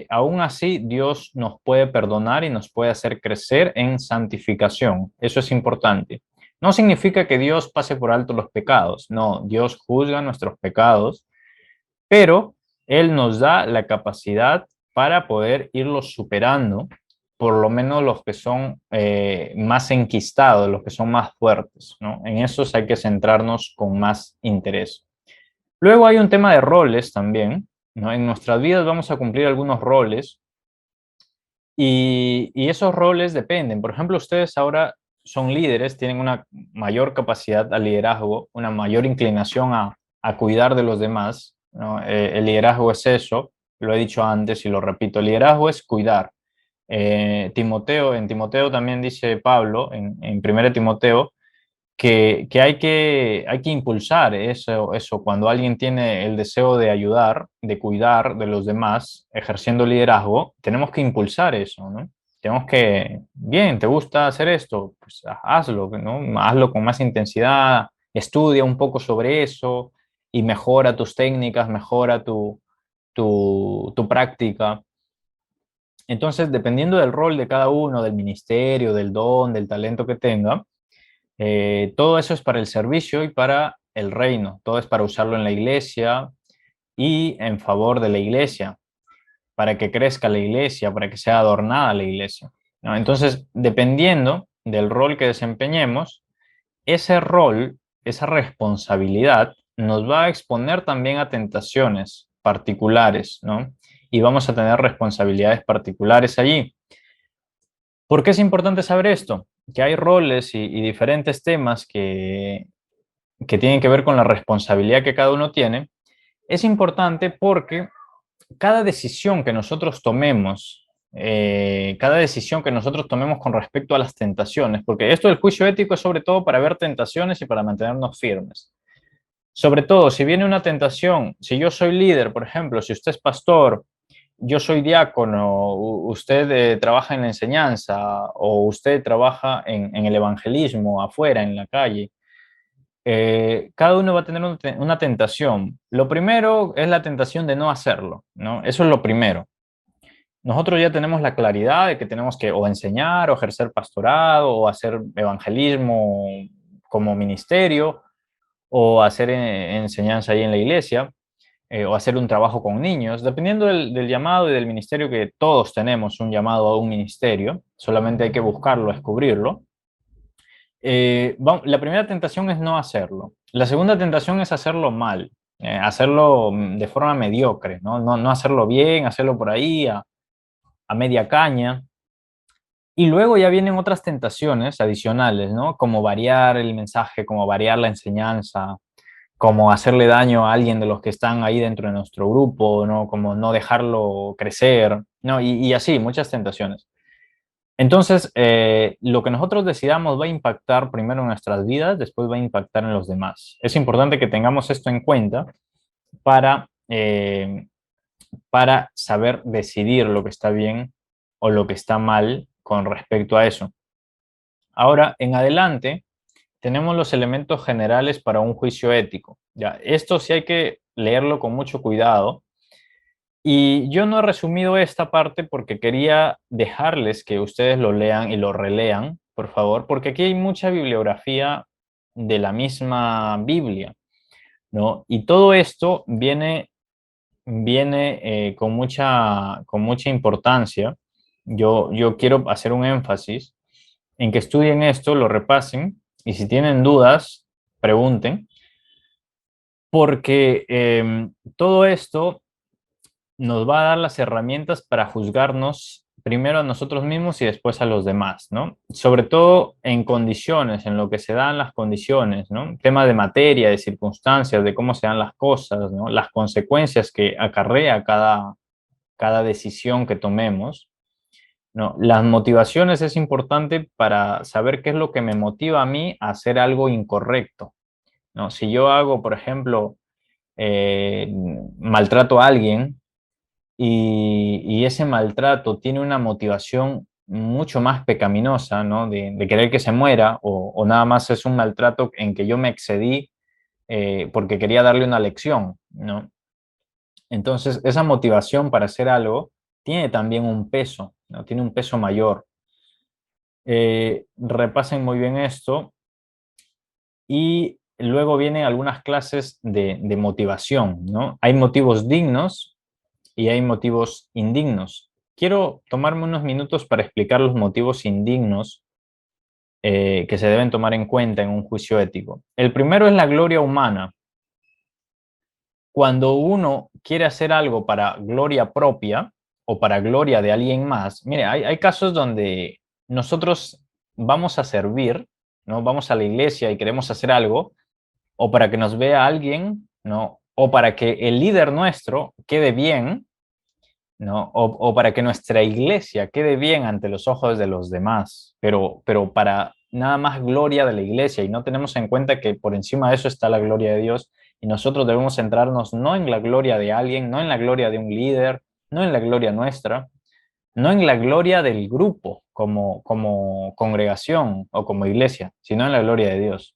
aún así Dios nos puede perdonar y nos puede hacer crecer en santificación. Eso es importante. No significa que Dios pase por alto los pecados, no, Dios juzga nuestros pecados, pero Él nos da la capacidad para poder irlos superando, por lo menos los que son más enquistados, los que son más fuertes, ¿no? En esos hay que centrarnos con más interés. Luego hay un tema de roles también, ¿no? En nuestras vidas vamos a cumplir algunos roles y esos roles dependen. Por ejemplo, ustedes ahora son líderes, tienen una mayor capacidad al liderazgo, una mayor inclinación a cuidar de los demás, ¿no? El liderazgo es eso, lo he dicho antes y lo repito, el liderazgo es cuidar. En Timoteo también dice Pablo, en 1 Timoteo, que hay que impulsar eso, cuando alguien tiene el deseo de ayudar, de cuidar de los demás, ejerciendo liderazgo, tenemos que impulsar eso, ¿no? Tenemos que, bien, ¿te gusta hacer esto? Pues hazlo, ¿no? Hazlo con más intensidad, estudia un poco sobre eso y mejora tus técnicas, mejora tu práctica. Entonces, dependiendo del rol de cada uno, del ministerio, del don, del talento que tenga, todo eso es para el servicio y para el reino, todo es para usarlo en la iglesia y en favor de la iglesia, para que crezca la iglesia, para que sea adornada la iglesia, ¿no? Entonces, dependiendo del rol que desempeñemos, ese rol, esa responsabilidad nos va a exponer también a tentaciones particulares, ¿no? Y vamos a tener responsabilidades particulares allí. ¿Por qué es importante saber esto? Que hay roles y diferentes temas que tienen que ver con la responsabilidad que cada uno tiene. Es importante porque cada decisión que nosotros tomemos cada decisión que nosotros tomemos con respecto a las tentaciones, porque esto del juicio ético es sobre todo para ver tentaciones y para mantenernos firmes. Sobre todo, si viene una tentación, si yo soy líder, por ejemplo, si usted es pastor, yo soy diácono, usted trabaja en la enseñanza o usted trabaja en el evangelismo afuera, en la calle, cada uno va a tener una tentación. Lo primero es la tentación de no hacerlo, ¿no? Eso es lo primero. Nosotros ya tenemos la claridad de que tenemos que o enseñar o ejercer pastorado o hacer evangelismo como ministerio o hacer enseñanza ahí en la iglesia o hacer un trabajo con niños, dependiendo del llamado y del ministerio que todos tenemos un llamado a un ministerio, solamente hay que buscarlo, descubrirlo. La primera tentación es no hacerlo. La segunda tentación es hacerlo mal, hacerlo de forma mediocre, ¿no? No hacerlo bien, hacerlo por ahí a media caña. Y luego ya vienen otras tentaciones adicionales, ¿no? Como variar el mensaje, como variar la enseñanza, como hacerle daño a alguien de los que están ahí dentro de nuestro grupo, ¿no? Como no dejarlo crecer, ¿no? Y así, muchas tentaciones. Entonces, lo que nosotros decidamos va a impactar primero en nuestras vidas, después va a impactar en los demás. Es importante que tengamos esto en cuenta para, para saber decidir lo que está bien o lo que está mal con respecto a eso. Ahora, en adelante, tenemos los elementos generales para un juicio ético. Ya, esto sí hay que leerlo con mucho cuidado. Y yo no he resumido esta parte porque quería dejarles que ustedes lo lean y lo relean, por favor, porque aquí hay mucha bibliografía de la misma Biblia, ¿no? Y todo esto viene con mucha importancia. Yo quiero hacer un énfasis en que estudien esto, lo repasen y si tienen dudas, pregunten, porque todo esto nos va a dar las herramientas para juzgarnos primero a nosotros mismos y después a los demás, ¿no? Sobre todo en condiciones, en lo que se dan las condiciones, ¿no? Tema de materia, de circunstancias, de cómo se dan las cosas, ¿no? Las consecuencias que acarrea cada decisión que tomemos, ¿no? Las motivaciones es importante para saber qué es lo que me motiva a mí a hacer algo incorrecto, ¿no? Si yo hago, por ejemplo, maltrato a alguien, y ese maltrato tiene una motivación mucho más pecaminosa, ¿no? De querer que se muera, o nada más es un maltrato en que yo me excedí porque quería darle una lección, ¿no? Entonces, esa motivación para hacer algo tiene también un peso, ¿no? Tiene un peso mayor. Repasen muy bien esto y luego vienen algunas clases de motivación, ¿no? Hay motivos dignos y hay motivos indignos. Quiero tomarme unos minutos para explicar los motivos indignos que se deben tomar en cuenta en un juicio ético. El primero es la gloria humana. Cuando uno quiere hacer algo para gloria propia o para gloria de alguien más, mire, hay casos donde nosotros vamos a servir, ¿no? Vamos a la iglesia y queremos hacer algo, o para que nos vea alguien, ¿no? O para que el líder nuestro quede bien, ¿no? O para que nuestra iglesia quede bien ante los ojos de los demás, pero para nada más gloria de la iglesia y no tenemos en cuenta que por encima de eso está la gloria de Dios y nosotros debemos centrarnos no en la gloria de alguien, no en la gloria de un líder, no en la gloria nuestra, no en la gloria del grupo como congregación o como iglesia, sino en la gloria de Dios.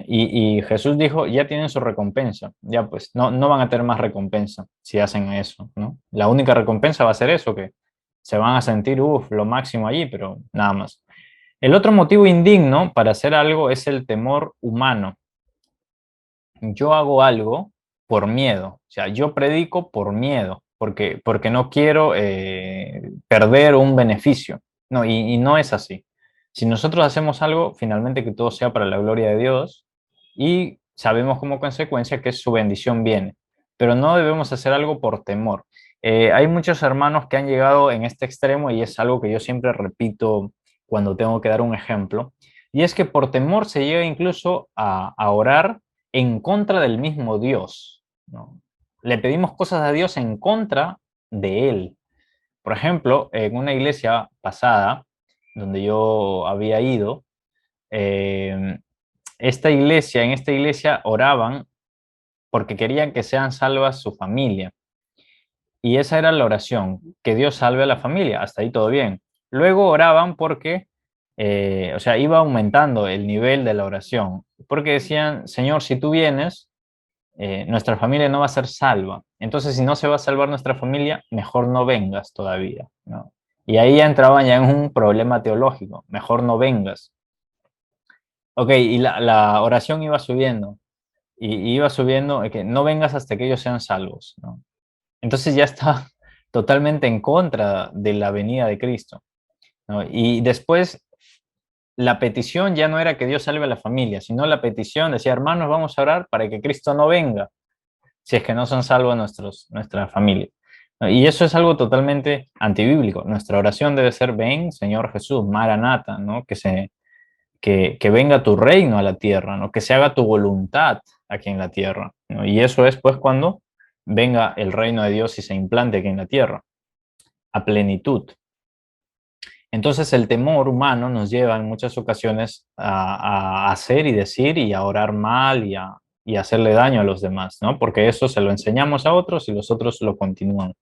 Y Jesús dijo, ya tienen su recompensa, ya pues no van a tener más recompensa si hacen eso, ¿no? La única recompensa va a ser eso, que se van a sentir, uff, lo máximo allí, pero nada más. El otro motivo indigno para hacer algo es el temor humano. Yo hago algo por miedo, o sea, yo predico por miedo, porque no quiero perder un beneficio, no, y no es así. Si nosotros hacemos algo, finalmente que todo sea para la gloria de Dios y sabemos como consecuencia que su bendición viene, pero no debemos hacer algo por temor. Hay muchos hermanos que han llegado en este extremo y es algo que yo siempre repito cuando tengo que dar un ejemplo, y es que por temor se llega incluso a orar en contra del mismo Dios, ¿no? Le pedimos cosas a Dios en contra de Él. Por ejemplo, en una iglesia pasada, donde yo había ido, eh, en esta iglesia oraban porque querían que sean salvas su familia. Y esa era la oración, que Dios salve a la familia, hasta ahí todo bien. Luego oraban porque, o sea, iba aumentando el nivel de la oración, porque decían, Señor, si tú vienes, nuestra familia no va a ser salva. Entonces, si no se va a salvar nuestra familia, mejor no vengas todavía, ¿no? Y ahí ya entraban ya en un problema teológico, mejor no vengas. Ok, y la oración iba subiendo, y iba subiendo, que no vengas hasta que ellos sean salvos, ¿no? Entonces ya está totalmente en contra de la venida de Cristo, ¿no? Y después la petición ya no era que Dios salve a la familia, sino la petición decía, hermanos, vamos a orar para que Cristo no venga, si es que no son salvos nuestra familia, ¿no? Y eso es algo totalmente antibíblico. Nuestra oración debe ser, ven, Señor Jesús, Maranata, ¿no? Que venga tu reino a la tierra, ¿no? Que se haga tu voluntad aquí en la tierra, ¿no? Y eso es pues cuando venga el reino de Dios y se implante aquí en la tierra, a plenitud. Entonces el temor humano nos lleva en muchas ocasiones a hacer y decir y a orar mal y a hacerle daño a los demás, ¿no? Porque eso se lo enseñamos a otros y los otros lo continúan.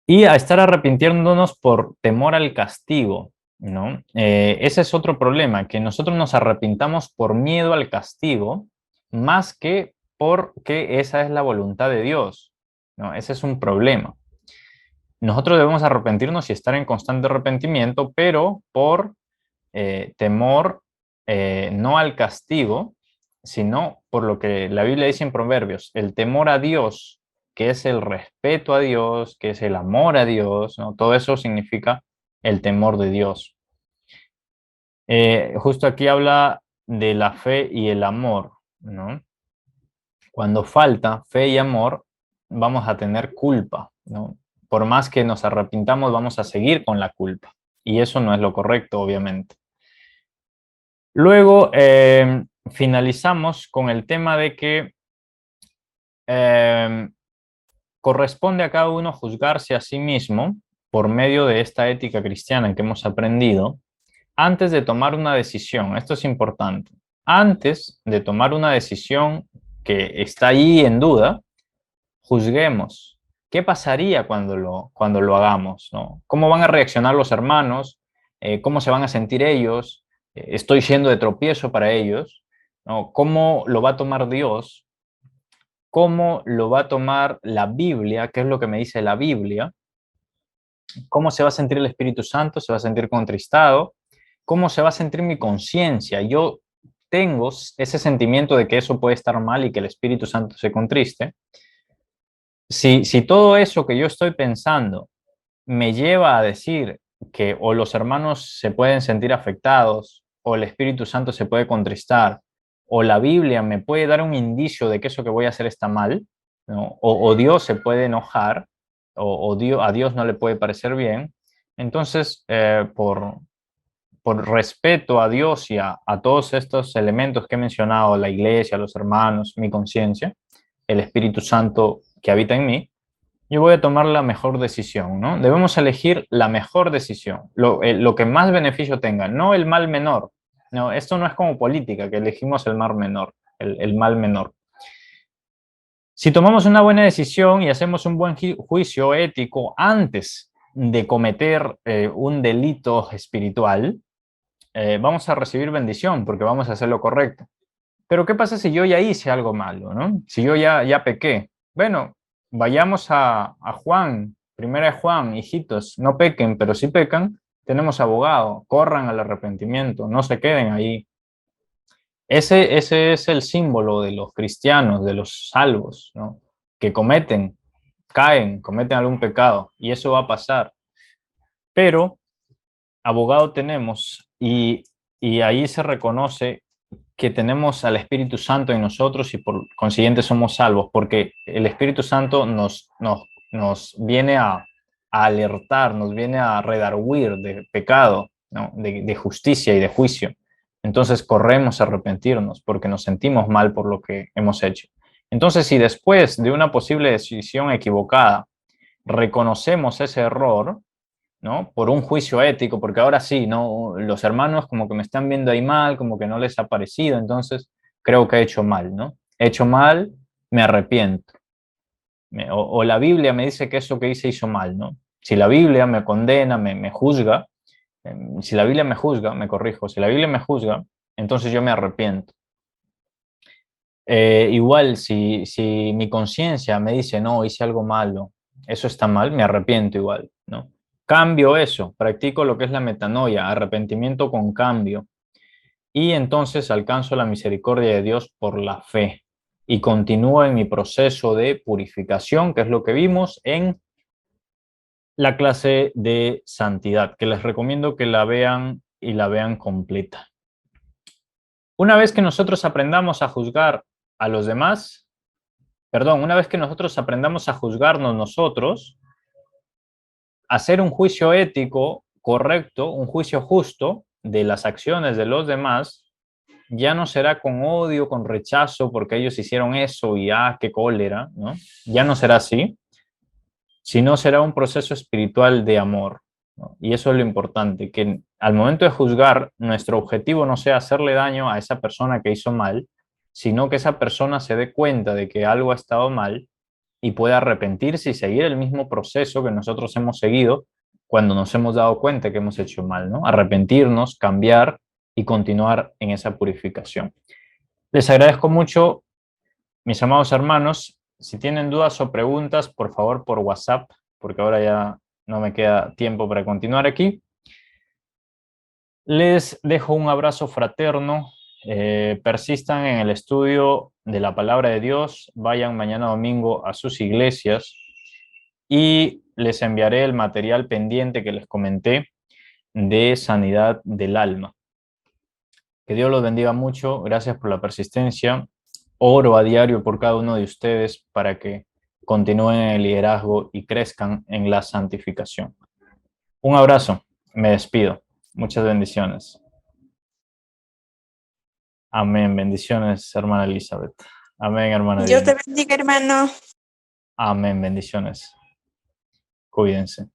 Y a estar arrepintiéndonos por temor al castigo, ¿no? Ese es otro problema, que nosotros nos arrepintamos por miedo al castigo, más que porque esa es la voluntad de Dios, ¿no? Ese es un problema. Nosotros debemos arrepentirnos y estar en constante arrepentimiento, pero por temor no al castigo, sino por lo que la Biblia dice en Proverbios, el temor a Dios, que es el respeto a Dios, que es el amor a Dios, ¿no? Todo eso significa el temor de Dios. Justo aquí habla de la fe y el amor, ¿no? Cuando falta fe y amor, vamos a tener culpa, ¿no? Por más que nos arrepintamos, vamos a seguir con la culpa. Y eso no es lo correcto, obviamente. Luego, finalizamos con el tema de que eh, corresponde a cada uno juzgarse a sí mismo por medio de esta ética cristiana que hemos aprendido antes de tomar una decisión. Esto es importante. Antes de tomar una decisión que está ahí en duda, juzguemos. ¿Qué pasaría cuando lo hagamos, ¿no? ¿Cómo van a reaccionar los hermanos? ¿Cómo se van a sentir ellos? ¿Estoy siendo de tropiezo para ellos? ¿No? ¿Cómo lo va a tomar Dios? ¿Cómo lo va a tomar la Biblia? ¿Qué es lo que me dice la Biblia? ¿Cómo se va a sentir el Espíritu Santo? ¿Se va a sentir contristado? ¿Cómo se va a sentir mi conciencia? Yo tengo ese sentimiento de que eso puede estar mal y que el Espíritu Santo se contriste. Si todo eso que yo estoy pensando me lleva a decir que o los hermanos se pueden sentir afectados, o el Espíritu Santo se puede contristar, o la Biblia me puede dar un indicio de que eso que voy a hacer está mal, ¿no? O Dios se puede enojar, a Dios no le puede parecer bien, entonces por respeto a Dios y a todos estos elementos que he mencionado, la iglesia, los hermanos, mi conciencia, el Espíritu Santo que habita en mí, yo voy a tomar la mejor decisión, ¿no? Debemos elegir la mejor decisión, lo que más beneficio tenga, no el mal menor. No, esto no es como política, que elegimos el mal menor, el mal menor. Si tomamos una buena decisión y hacemos un buen juicio ético antes de cometer un delito espiritual, vamos a recibir bendición porque vamos a hacer lo correcto. Pero ¿qué pasa si yo ya hice algo malo, ¿no? Si yo ya pequé. Bueno, vayamos a Juan, primera de Juan, hijitos, no pequen, pero si pecan, tenemos abogado, corran al arrepentimiento, no se queden ahí. Ese es el símbolo de los cristianos, de los salvos, ¿no? Que cometen algún pecado, y eso va a pasar. Pero abogado tenemos, y ahí se reconoce que tenemos al Espíritu Santo en nosotros y por consiguiente somos salvos, porque el Espíritu Santo nos viene a alertar, nos viene a redarguir de pecado, ¿no? De justicia y de juicio. Entonces corremos a arrepentirnos porque nos sentimos mal por lo que hemos hecho. Entonces, si después de una posible decisión equivocada reconocemos ese error, ¿no? Por un juicio ético, porque ahora sí, ¿no? Los hermanos como que me están viendo ahí mal, como que no les ha parecido, entonces creo que he hecho mal, ¿no? He hecho mal, me arrepiento. O la Biblia me dice que eso que hizo mal, ¿no? Si la Biblia me condena, me juzga, si la Biblia me juzga, me corrijo, si la Biblia me juzga, entonces yo me arrepiento. Igual, si mi conciencia me dice, no, hice algo malo, eso está mal, me arrepiento igual, ¿no? Cambio eso, practico lo que es la metanoia, arrepentimiento con cambio, y entonces alcanzo la misericordia de Dios por la fe y continúo en mi proceso de purificación, que es lo que vimos en la clase de santidad, que les recomiendo que la vean y la vean completa. Una vez que nosotros aprendamos a juzgar a los demás, perdón, una vez que nosotros aprendamos a juzgarnos nosotros, hacer un juicio ético correcto, un juicio justo de las acciones de los demás, ya no será con odio, con rechazo, porque ellos hicieron eso y qué cólera, ¿no? Ya no será así, sino será un proceso espiritual de amor, ¿no? Y eso es lo importante, que al momento de juzgar, nuestro objetivo no sea hacerle daño a esa persona que hizo mal, sino que esa persona se dé cuenta de que algo ha estado mal y pueda arrepentirse y seguir el mismo proceso que nosotros hemos seguido cuando nos hemos dado cuenta que hemos hecho mal, ¿no? Arrepentirnos, cambiar y continuar en esa purificación. Les agradezco mucho, mis amados hermanos. Si tienen dudas o preguntas, por favor, por WhatsApp, porque ahora ya no me queda tiempo para continuar aquí. Les dejo un abrazo fraterno. Persistan en el estudio de la palabra de Dios. Vayan mañana domingo a sus iglesias y les enviaré el material pendiente que les comenté de sanidad del alma. Que Dios los bendiga mucho. Gracias por la persistencia. Oro a diario por cada uno de ustedes para que continúen en el liderazgo y crezcan en la santificación. Un abrazo. Me despido. Muchas bendiciones. Amén. Bendiciones, hermana Elizabeth. Amén, hermana Dios Diana. te bendiga, hermano. Amén. Bendiciones. Cuídense.